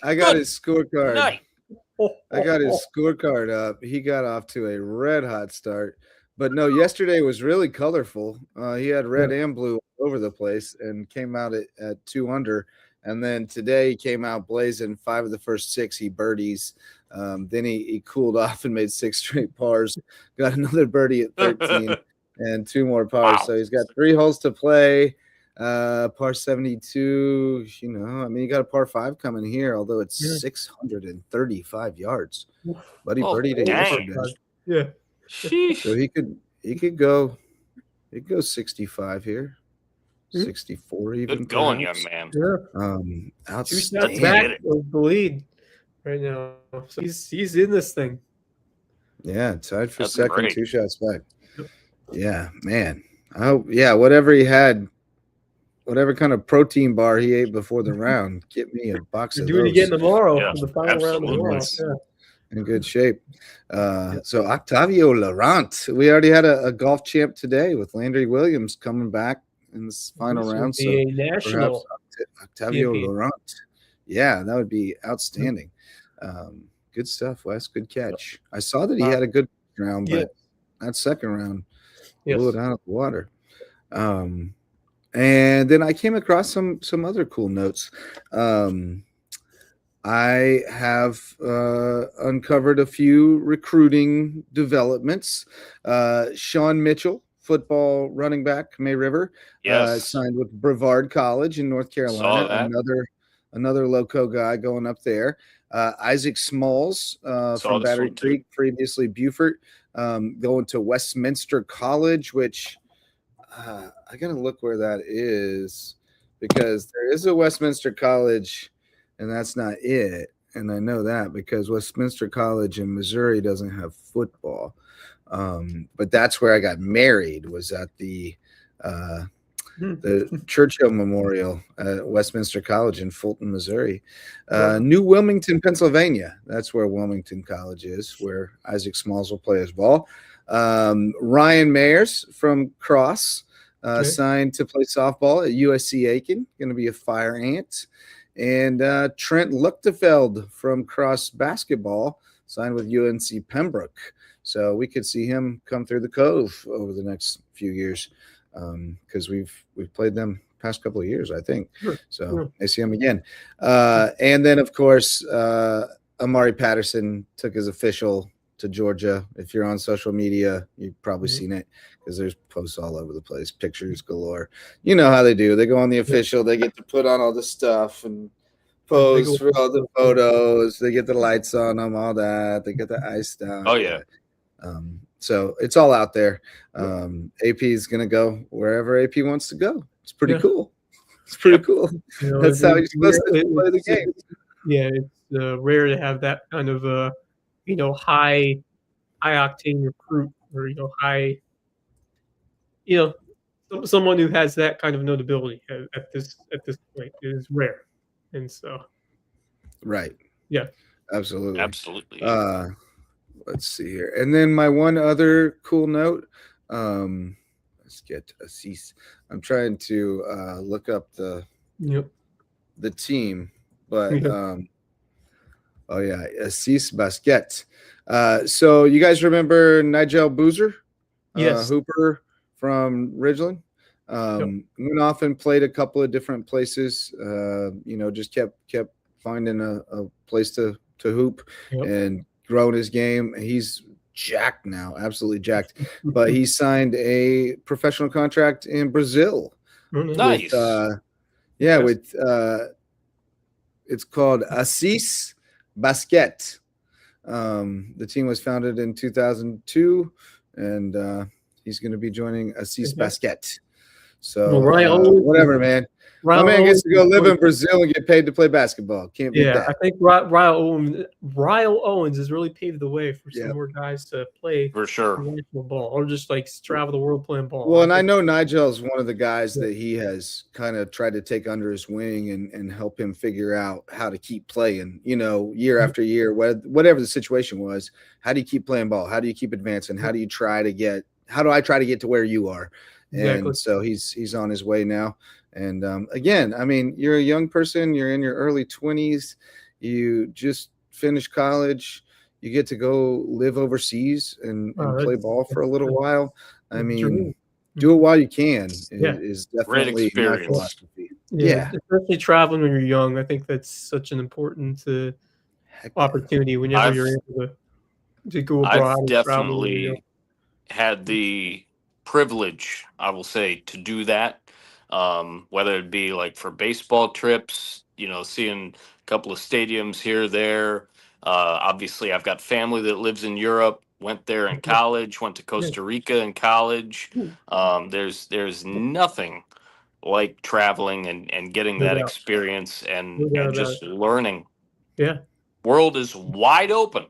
I got Good his scorecard. Night. I got his scorecard up. He got off to a red hot start. But no, yesterday was really colorful. He had red and blue all over the place and came out at 2 under. And then today he came out blazing. 5 of the first 6 he birdies. Then he cooled off and made 6 straight pars. Got another birdie at 13 and 2 more pars. Wow. So he's got 3 holes to play. Par 72, you know, I mean, you got a par 5 coming here, although it's 635 yards. But he birdied it dang. yesterday. Yeah. Sheesh. So he could go 65 here. 64 even. Good going, perhaps. young man. Yeah. 2 Outstanding. shots back of the lead right now. So he's in this thing. Yeah, tied for That's second, great. 2 shots back. Yeah, man. Oh, yeah, whatever he had, whatever kind of protein bar he ate before the round, get me a box You're of doing those. it again tomorrow Yeah, for the final round tomorrow. absolutely. Yeah. In good shape. So Octavio Laurent, we already had a golf champ today with Landry Williams coming back in this final This would round. be So a national perhaps Octavio champion. Laurent. Yeah, that would be outstanding. Good stuff, Wes. Good catch. I saw that he had a good round, but that second round blew it out of the water. And then I came across some other cool notes. I have uncovered a few recruiting developments. Sean Mitchell, football running back, May River, signed with Brevard College in North Carolina. Another Lowco guy going up there. Isaac Smalls from Battery Creek, previously Beaufort, going to Westminster College, which I got to look where that is because there is a Westminster College. And that's not it. And I know that because Westminster College in Missouri doesn't have football. But that's where I got married, was at the Churchill Memorial at Westminster College in Fulton, Missouri. New Wilmington, Pennsylvania. That's where Wilmington College is, where Isaac Smalls will play his ball. Ryan Mayers from Cross signed to play softball at USC Aiken. Going to be a fire ant. And Trent Luchtefeld from Cross Basketball signed with UNC Pembroke. So we could see him come through the Cove over the next few years because we've played them past couple of years, I think. So I see him again. And then, of course, Amari Patterson took his official to Georgia. If you're on social media, you've probably seen it because there's posts all over the place, pictures galore. You know how they do. They go on the official. They get to put on all the stuff and pose for all the photos. They get the lights on them, all that. They get the ice down. Oh, yeah. So it's all out there. AP is going to go wherever AP wants to go. It's pretty cool. It's pretty cool. You know, That's how you're supposed to play the game. Yeah, it's rare to have that kind of high octane recruit or high, someone who has that kind of notability at this point is rare, and so right. Yeah, absolutely. Let's see here, and then my one other cool note. Let's get a cease. I'm trying to look up the team, but Oh yeah, Assis Basket. So you guys remember Nigel Boozer, Yes. Hooper from Ridgeland? Went off and played a couple of different places. Just kept finding a place to hoop and growing his game. He's jacked now, absolutely jacked. But he signed a professional contract in Brazil. Nice. With it's called Assis Basket. The team was founded in 2002, and he's going to be joining Assis Basket. So whatever, man. My man gets to go live in Brazil and get paid to play basketball. Can't beat that. I think Ryle Owens has really paved the way for some more guys to play for sure ball, or just like travel the world playing ball. Well, and I know Nigel's one of the guys that he has kind of tried to take under his wing and help him figure out how to keep playing, year after year, whatever the situation was. How do you keep playing ball? How do you keep advancing? How do I try to get to where you are? And so he's on his way now. And again, I mean, you're a young person, you're in your early 20s, you just finished college, you get to go live overseas and play ball for a little while. I mean, do it while you can is definitely my philosophy. Yeah. Especially traveling when you're young. I think that's such an important opportunity whenever you're able to go abroad. I've definitely had the privilege, I will say, to do that. Whether it be like for baseball trips, seeing a couple of stadiums here or there. Obviously, I've got family that lives in Europe. Went there in college. Went to Costa Rica in college. There's nothing like traveling and getting that experience and just learning. Yeah, world is wide open.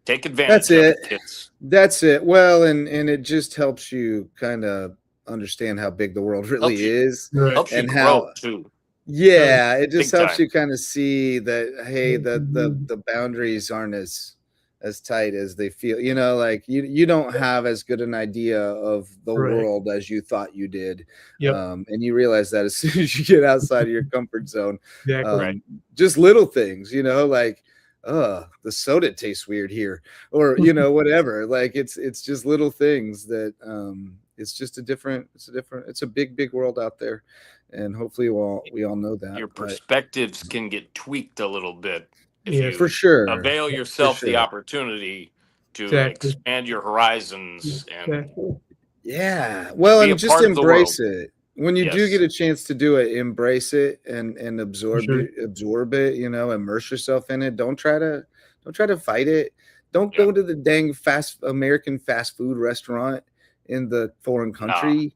Take advantage of it, kids. That's it. Well, and it just helps you kind of understand how big the world really is, helps you grow too. Yeah, it just helps you kind of see that, hey, the boundaries aren't as tight as they feel. Like you don't have as good an idea of the world as you thought you did. And you realize that as soon as you get outside of your comfort zone. Just little things, like the soda tastes weird here, or whatever. Like it's just little things that it's a big world out there, and hopefully we all know that your perspectives can get tweaked a little bit if you for sure avail yourself the opportunity to expand your horizons and and just embrace it. When you do get a chance to do it, embrace it and absorb it, immerse yourself in it. Don't try to fight it. Don't go to the dang American fast food restaurant in the foreign country.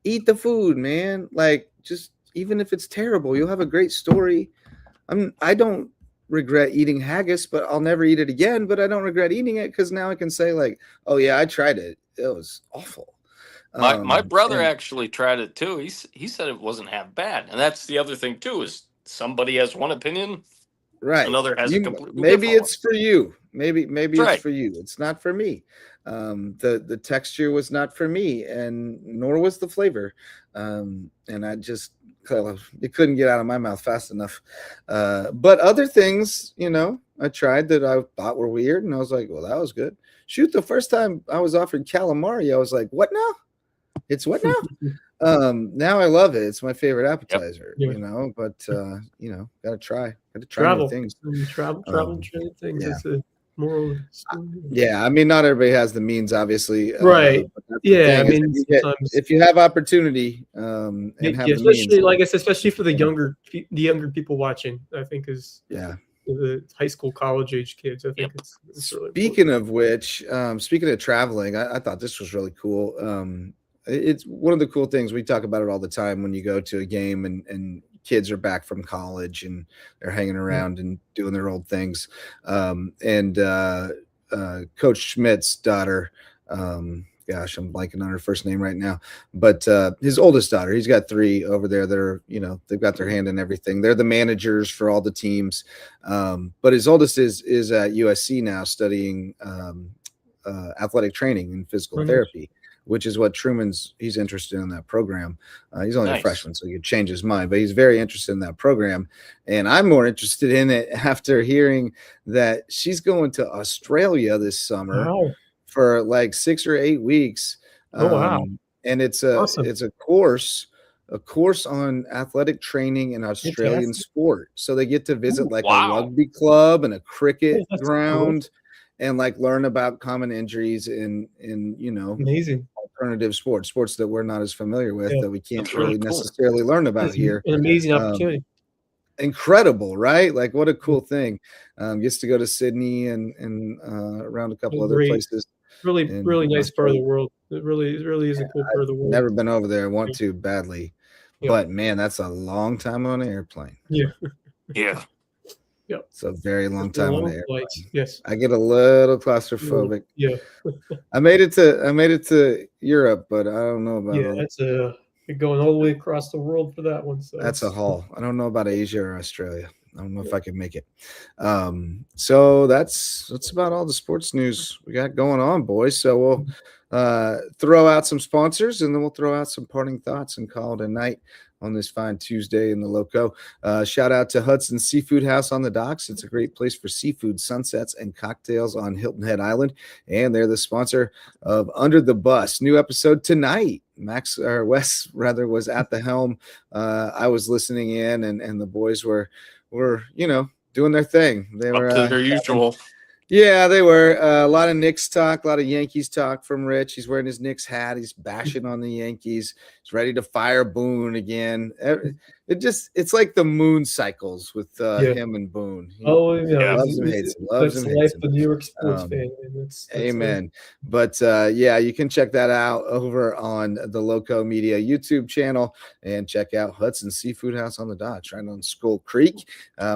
Eat the food, man. Like, just even if it's terrible, you'll have a great story. I don't regret eating haggis, but I'll never eat it again. But I don't regret eating it because now I can say, like, oh yeah, I tried it. It was awful. My brother actually tried it too. He said it wasn't half bad, and that's the other thing too. Is somebody has one opinion, right? Another has a completely maybe different it's for you. Maybe it's for you. It's not for me. The texture was not for me, and nor was the flavor. And I just it couldn't get out of my mouth fast enough. But other things, I tried that I thought were weird, and I was like, well, that was good. Shoot, the first time I was offered calamari, I was like, what now? It's what now? Now I love it. It's my favorite appetizer, but gotta try new things. Travel, try things. Yeah. It's a moral. Yeah, I mean, not everybody has the means, obviously. Right. I mean, if you have opportunity, and have the means, like I said, especially for the younger people watching, I think is the high school, college age kids. I think it's really speaking of which, speaking of traveling, I thought this was really cool. It's one of the cool things. We talk about it all the time when you go to a game and kids are back from college and they're hanging around and doing their old things. Coach Schmidt's daughter, gosh, I'm blanking on her first name right now, but his oldest daughter, he's got 3 over there that are, they've got their hand in everything. They're the managers for all the teams. But his oldest is at USC now studying athletic training and physical therapy, which is what he's interested in that program. He's only a Nice. freshman, so he could change his mind, but he's very interested in that program. And I'm more interested in it after hearing that she's going to Australia this summer for like 6 or 8 weeks. Oh, wow. And it's Awesome. a course on athletic training in Australian sport. So they get to visit like a rugby club and a cricket ground and like learn about common injuries in amazing alternative sports that we're not as familiar with, that we can't really cool. necessarily learn about here. An amazing opportunity. Incredible, right? Like what a cool thing. Gets to go to Sydney and around a couple other places. Really nice part of the world. It really is a cool part of the world. Never been over there. I want to badly. But man, that's a long time on an airplane. Yeah. It's a very long time on the airplane. Yes. I get a little claustrophobic. Yeah. I made it to Europe, but I don't know about that's going all the way across the world for that one. So that's a haul. I don't know about Asia or Australia. I don't know if I can make it. So that's about all the sports news we got going on, boys. So we'll throw out some sponsors, and then we'll throw out some parting thoughts and call it a night on this fine Tuesday in the Loco. Shout out to Hudson Seafood House on the docks. It's a great place for seafood, sunsets, and cocktails on Hilton Head Island. And they're the sponsor of Under the Bus. New episode tonight. Wes was at the helm. I was listening in, and the boys were doing their thing. They were up to their usual. Yeah, they were. A lot of Knicks talk, a lot of Yankees talk from Rich. He's wearing his Knicks hat. He's bashing on the Yankees. He's ready to fire Boone again. It's like the moon cycles with him and Boone. Loves him, hates him. Loves him, hates him. The New York sports fan. That's amen. But you can check that out over on the Loco Media YouTube channel, and check out Hudson Seafood House on the docks right on Skull Creek.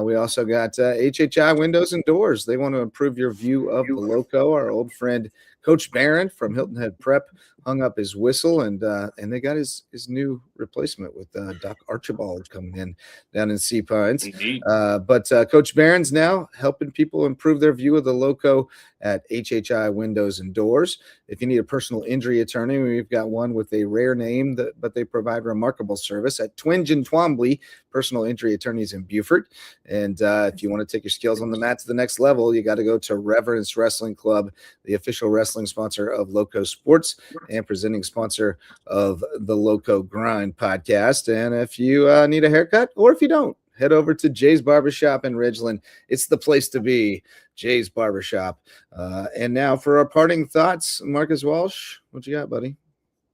We also got HHI Windows and Doors. They want to improve your view of the Loco. Our old friend Coach Barron from Hilton Head Prep hung up his whistle, and they got his new replacement with Doc Archibald coming in down in Sea Pines. But Coach Barron's now helping people improve their view of the Loco at HHI Windows and Doors. If you need a personal injury attorney, we've got one with a rare name, but they provide remarkable service at Twinge and Twombly Personal Injury Attorneys in Beaufort. And if you want to take your skills on the mat to the next level, you got to go to Reverence Wrestling Club, the official wrestling sponsor of LowcoSports and presenting sponsor of the Loco Grind podcast. And if you need a haircut, or if you don't, head over to Jay's Barbershop in Ridgeland. It's the place to be, Jay's Barbershop. And now for our parting thoughts, Marcus Walsh, what you got, buddy?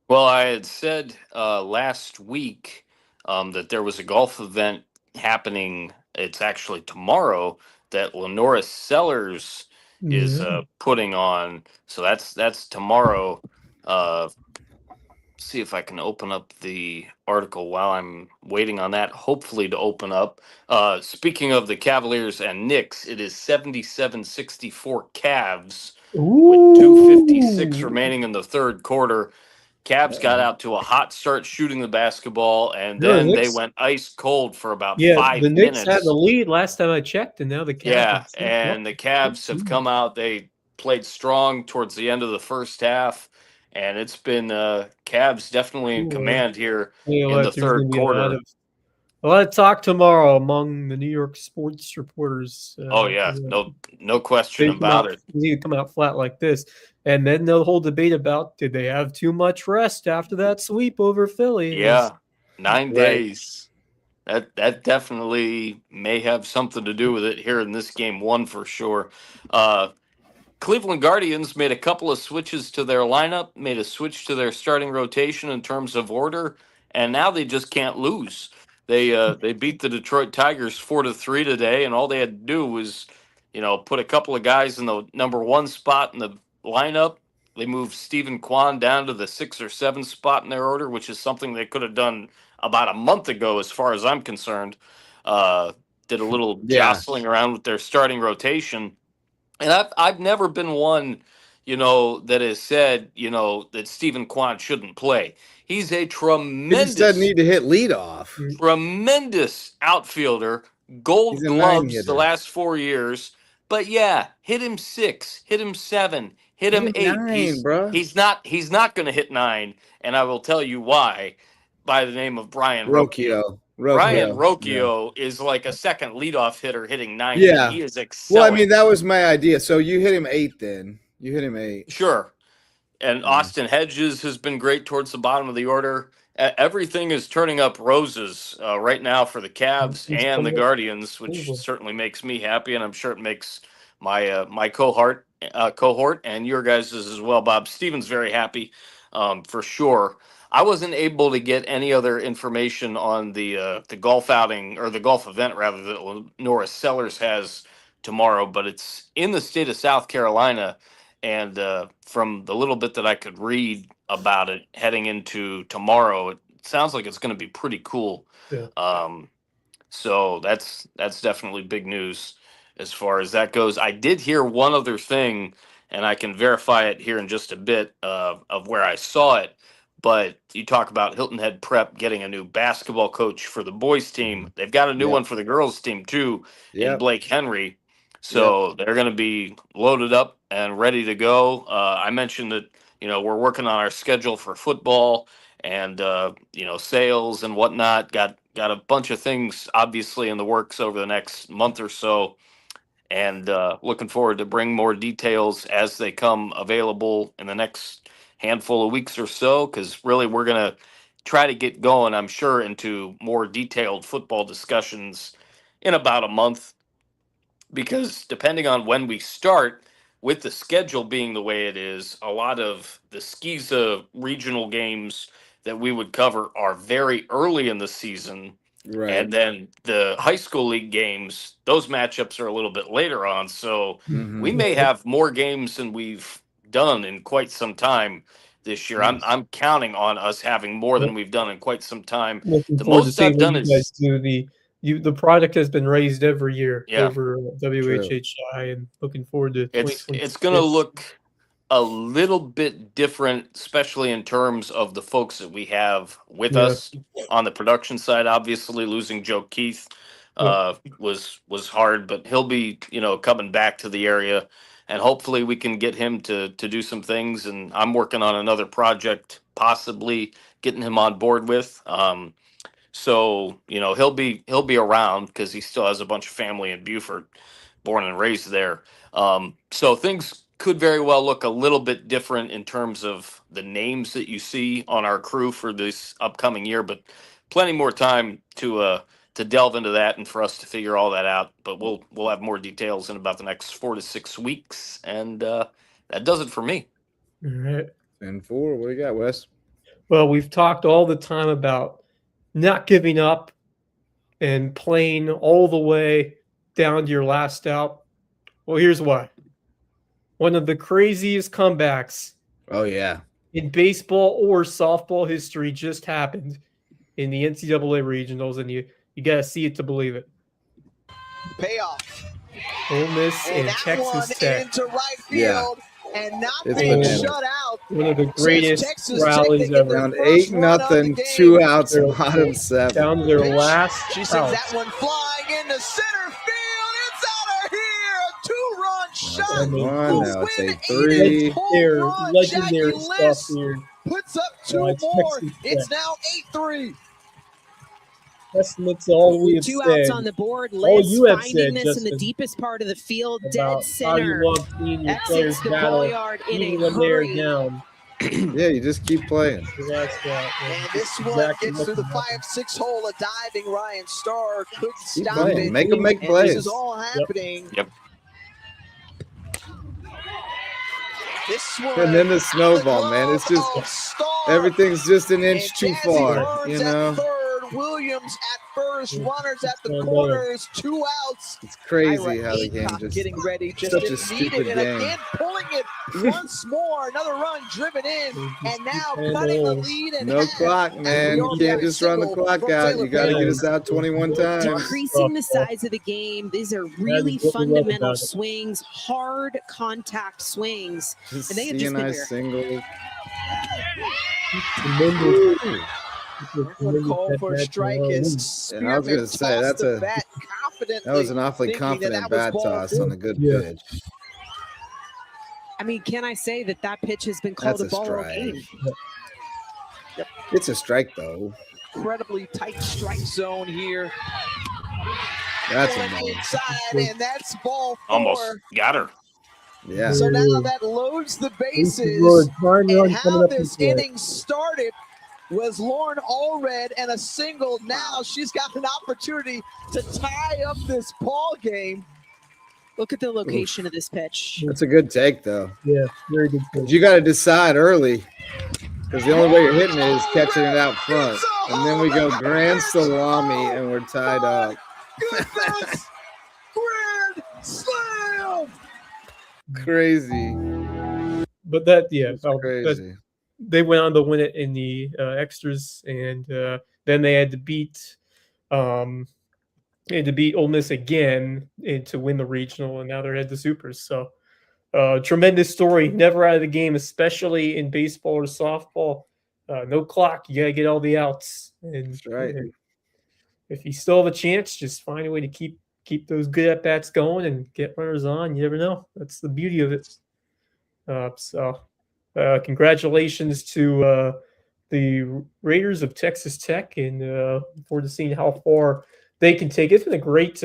Well, I had said last week that there was a golf event happening. It's actually tomorrow that Lenora Sellers is putting on. So that's tomorrow. See if I can open up the article while I'm waiting on that, hopefully to open up. Speaking of the Cavaliers and Knicks, it is 77-64 Cavs with 2:56 remaining in the third quarter. Cavs got out to a hot start shooting the basketball, and then they went ice cold for about 5 minutes. The Knicks had the lead last time I checked, and now the Cavs. And the Cavs have come out. They played strong towards the end of the first half, and it's been Cavs definitely in command here in the third quarter. A lot of talk tomorrow among the New York sports reporters. No question about it. You need to come out flat like this. And then the whole debate about, did they have too much rest after that sweep over Philly? 9 days. That definitely may have something to do with it here in this game one for sure. Cleveland Guardians made a couple of switches to their lineup, made a switch to their starting rotation in terms of order, and now they just can't lose. They beat the Detroit Tigers 4-3 today, and all they had to do was, put a couple of guys in the number 1 spot in the lineup. They moved Stephen Kwan down to the 6 or 7 spot in their order, which is something they could have done about a month ago, as far as I'm concerned. Did a little jostling around with their starting rotation. And I've never been one, that has said, that Stephen Kwan shouldn't play. He's a tremendous. He just doesn't need to hit leadoff. Tremendous outfielder, Gold Gloves the last 4 years. But hit him 6, hit him 7, Hit him 8. 9, bro. He's not going to hit 9, and I will tell you why. By the name of Brian Rocchio. Brian Rocchio is like a second leadoff hitter hitting 90. Yeah. He is excelling. Well, I mean, that was my idea. So you hit him 8 then. You hit him 8. Sure. And Austin Hedges has been great towards the bottom of the order. Everything is turning up roses right now for the Cavs and the Guardians, which certainly makes me happy, and I'm sure it makes my my cohort and your guys' as well. Bob Stevens very happy for sure. I wasn't able to get any other information on the golf outing or the golf event rather that Norris Sellers has tomorrow, but it's in the state of South Carolina. And from the little bit that I could read about it heading into tomorrow, it sounds like it's going to be pretty cool. Yeah. So that's definitely big news as far as that goes. I did hear one other thing, and I can verify it here in just a bit of where I saw it. But you talk about Hilton Head Prep getting a new basketball coach for the boys team. They've got a new one for the girls team too, in Blake Henry. So they're going to be loaded up and ready to go. I mentioned that, we're working on our schedule for football and, sales and whatnot. Got a bunch of things obviously in the works over the next month or so. And looking forward to bring more details as they come available in the next handful of weeks or so, because really we're going to try to get going, I'm sure, into more detailed football discussions in about a month. Because depending on when we start, with the schedule being the way it is, a lot of the SCISA regional games that we would cover are very early in the season. Right. And then the high school league games, those matchups are a little bit later on. So we may have more games than we've done in quite some time this year. I'm counting on us having more than we've done in quite some time. Looking The forward most to I've seeing done what you is guys do. The product has been raised every year Yeah. over WHHI, and looking forward to it's going to look a little bit different, especially in terms of the folks that we have with us on the production side. Obviously, losing Joe Keith was hard, but he'll be coming back to the area, and hopefully we can get him to do some things. And I'm working on another project, possibly getting him on board with. So he'll be around because he still has a bunch of family in Beaufort, born and raised there. So things could very well look a little bit different in terms of the names that you see on our crew for this upcoming year, but plenty more time to delve into that and for us to figure all that out. But we'll have more details in about the next 4 to 6 weeks, and that does it for me. All right. 10-4. What do you got, Wes? Well, we've talked all the time about not giving up and playing all the way down to your last out. Well, here's why. One of the craziest comebacks in baseball or softball history just happened in the NCAA regionals, and you got to see it to believe it. Payoff. Ole Miss and Texas Tech. Into right field and not It's being bananas. shut out. One of the greatest Texas rallies Tech, they get ever. their Down first run of the 8-0, game. 2 outs, bottom 7. Down to their last She sends out. that one flying into center field. It's out of here. A 2-run shot. One, now it's Win 8-3. Their home run. legendary Jackie stuff Liss here. puts up 2 it's more. Texas It's Tech. now 8-3. Estimates all we have Two said. outs on the board. All Liz you have finding said, this in the Justin, deepest part of the field, about dead how you center. love seeing your players Exits the battle, ball yard in even a when they're hurry. down. Yeah, you just keep playing. The last out. And this one Exactly gets what through the happened. 5-6 hole. A diving Ryan Starr couldn't Keep stop playing. it. Make them make And plays. this is all happening. Yep. This one, And then the snowball, man. It's just Starr. everything's just an And inch too Jazzy far, Barnes you at know. third, Williams at first, runners at the Yeah. corners, 2 outs. It's crazy Ira how the game Aycock just getting ready, just such a didn't need stupid it, and game. again pulling it once more. Another run driven in, and now And cutting the goals. lead in no half. clock, man. You can't just run the clock out. You got to get us out 21 times. Decreasing the size of the game. These are really is what we love fundamental about it. swings, hard contact swings. Just And they had just been CNI there. single. Tremendous. That one called for a strike as Yeah, I was gonna Spearman say, tossed that's the a- bat confidently. That was an awfully thinking that confident was bat ball toss four. on a good Yeah. pitch. I mean, can I say that pitch has been called That's a ball all strike. game? Yep. It's a strike, though. Incredibly tight strike zone here. That's Going a ball. inside, and that's ball 4. Almost got her. Yeah. So now that loads the bases. And how this inning started was Lauren Allred and a single. Now she's got an opportunity to tie up this ball game. Look at the location of this pitch. That's a good take, though. Yeah, very good. You got to decide early, because the only way you're hitting it is catching it out front. And then we go grand salami, and we're tied up. Goodness! Grand slam! Crazy. But that, Crazy. they went on to win it in the extras, and then they had to beat Ole Miss again and to win the regional, and now they're head to supers. So tremendous story. Never out of the game, especially in baseball or softball. No clock. You gotta get all the outs. And That's right. and if you still have a chance, just find a way to keep those good at bats going and get runners on. You never know. That's the beauty of it. So congratulations to the Raiders of Texas Tech, and look forward to seeing how far they can take. It's been a great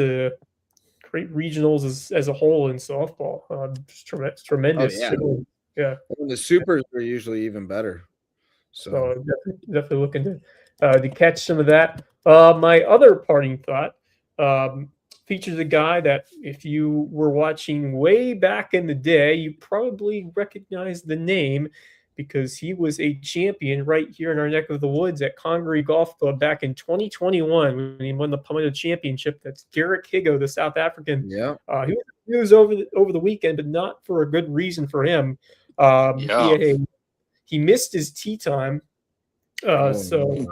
regionals as a whole in softball. It's tremendous. Oh, yeah. And the supers are usually even better. So definitely looking to catch some of that. My other parting thought features a guy that if you were watching way back in the day, you probably recognize the name because he was a champion right here in our neck of the woods at Congaree Golf Club back in 2021 when he won the Palmetto Championship. That's Garrick Higo, the South African. Yeah. He was over the weekend, but not for a good reason for him. He missed his tee time. So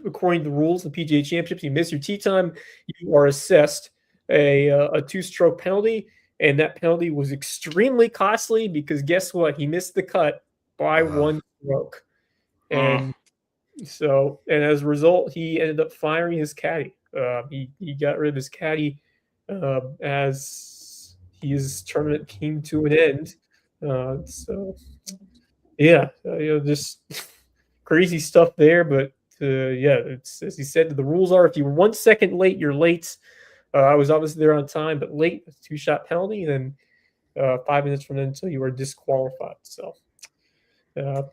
according to the rules of the PGA Championships, you miss your tee time, you are assessed a 2-stroke penalty, and that penalty was extremely costly because guess what? He missed the cut by 1 stroke. And so, and as a result, he ended up firing his caddy. He got rid of his caddy as his tournament came to an end. Just crazy stuff there. But it's as he said, the rules are if you were 1 second late, you're late. I was obviously there on time, but late, 2-shot penalty, and then 5 minutes from then until you are disqualified. So.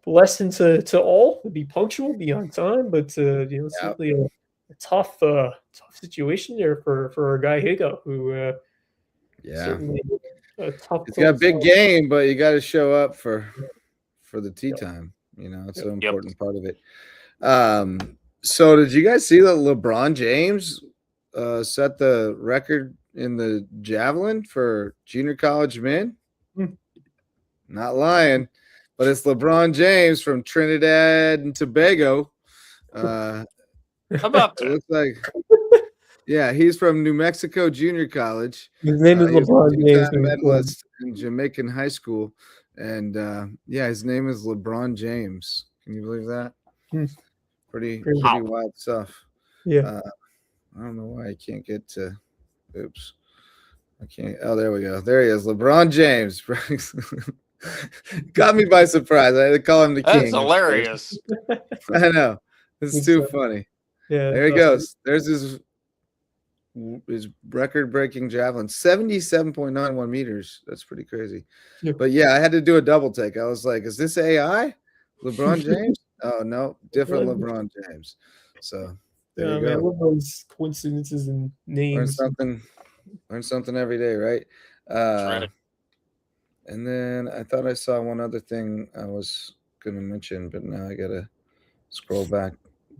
Lesson to all: be punctual, be on time. But it's certainly a tough situation there for our guy Higo, who certainly a tough. It's got a big game, but you got to show up for the tee time. It's an important part of it. So did you guys see that LeBron James set the record in the javelin for junior college men? Not lying. But it's LeBron James from Trinidad and Tobago. How about that? It looks like, he's from New Mexico Junior College. His name is LeBron James. Medalist in Jamaican high school, and his name is LeBron James. Can you believe that? Pretty wild stuff. Yeah. I don't know why I can't get to. Oops. I can't. Oh, there we go. There he is, LeBron James. Got me by surprise. I had to call him the king. That's hilarious. I know. It's too funny. Yeah. There he goes. There's his record-breaking javelin, 77.91 meters. That's pretty crazy. Yeah. But I had to do a double take. I was like, is this AI? LeBron James? Oh, no. Different LeBron James. So there you go. I love those coincidences and names. Learn something every day, right? Right. And then I thought I saw one other thing I was going to mention, but now I got to scroll back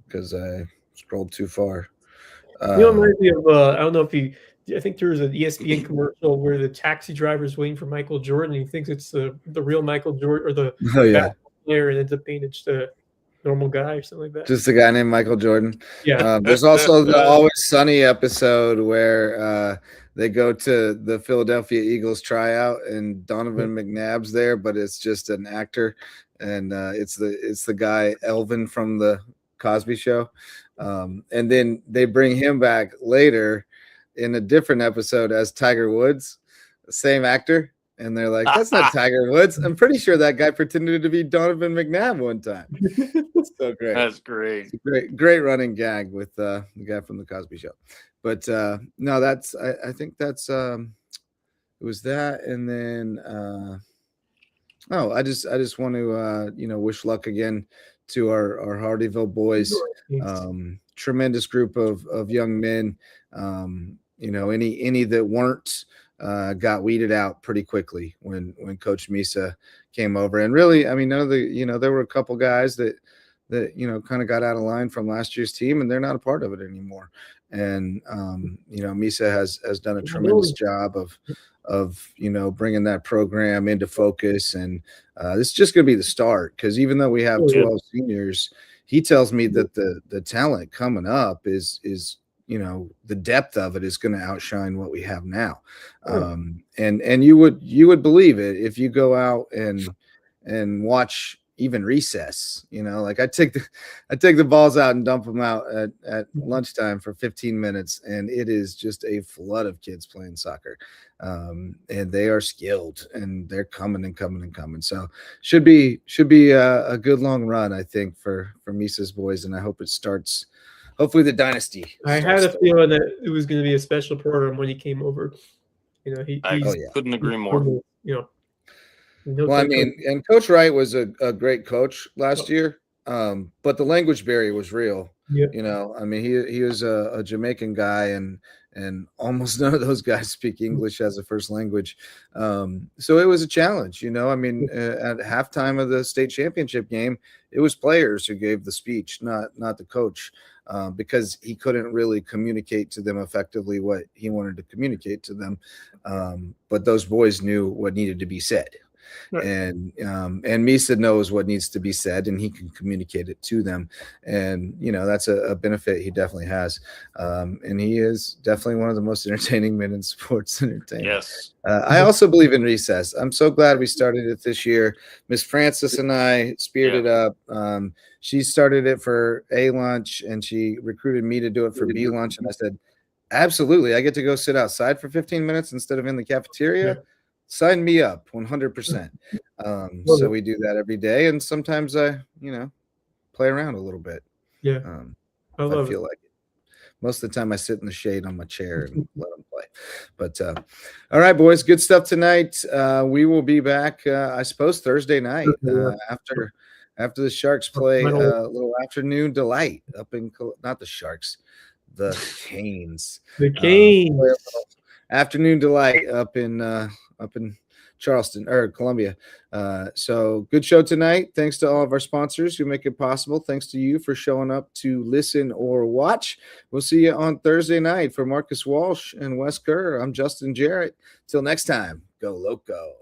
because I scrolled too far. Reminds me of, I don't know if I think there was an ESPN commercial where the taxi driver is waiting for Michael Jordan. And he thinks it's the real Michael Jordan or the player, and ends up being just a normal guy or something like that. Just a guy named Michael Jordan. Yeah. There's also the Always Sunny episode where they go to the Philadelphia Eagles tryout, and Donovan McNabb's there, but it's just an actor, and it's the guy Elvin from the Cosby Show, and then they bring him back later in a different episode as Tiger Woods, the same actor, And they're like, that's not Tiger Woods. I'm pretty sure that guy pretended to be Donovan McNabb one time. It's so great. That's great. Great running gag with the guy from the Cosby Show. But no, that's I think that's it was that, and then I just want to wish luck again to our Hardyville boys. Tremendous group of young men. Any that weren't got weeded out pretty quickly when Coach Misa came over. And really, I mean, none of the there were a couple guys that kind of got out of line from last year's team, and they're not a part of it anymore. And Misa has done a tremendous job of bringing that program into focus. And this is just going to be the start, because even though we have 12 seniors, he tells me that the talent coming up is the depth of it is going to outshine what we have now. And you would believe it if you go out and watch even recess. Like I take the balls out and dump them out at lunchtime for 15 minutes, and it is just a flood of kids playing soccer. And they are skilled, and they're coming and coming and coming. So should be a good long run, I think, for Misa's boys, and I hope it starts. Hopefully the dynasty. I had a feeling that it was going to be a special program when he came over. I couldn't agree more. Well, I mean, and Coach Wright was a great coach last year, but the language barrier was real. Yeah. I mean, he was a Jamaican guy, and almost none of those guys speak English as a first language. So it was a challenge. I mean, at halftime of the state championship game, it was players who gave the speech, not the coach, because he couldn't really communicate to them effectively what he wanted to communicate to them. But those boys knew what needed to be said. Right. And Misa knows what needs to be said, and he can communicate it to them. And that's a benefit he definitely has. And he is definitely one of the most entertaining men in sports entertainment. Yes. I also believe in recess. I'm so glad we started it this year. Miss Francis and I speared it up. She started it for A lunch, and she recruited me to do it for B lunch. And I said, absolutely, I get to go sit outside for 15 minutes instead of in the cafeteria. Yeah. Sign me up 100%. So we do that every day. And sometimes I, play around a little bit. Yeah. I feel like it. Most of the time I sit in the shade on my chair and let them play. But all right, boys, good stuff tonight. We will be back, I suppose, Thursday night after the Sharks play a little afternoon delight up in, not the Sharks, the Canes. The Canes. Afternoon delight up in Charleston or Columbia. So good show tonight. Thanks to all of our sponsors who make it possible. Thanks to you for showing up to listen or watch. We'll see you on Thursday night. For Marcus Walsh and Wes Kerr, I'm Justin Jarrett. Till next time, go Loco.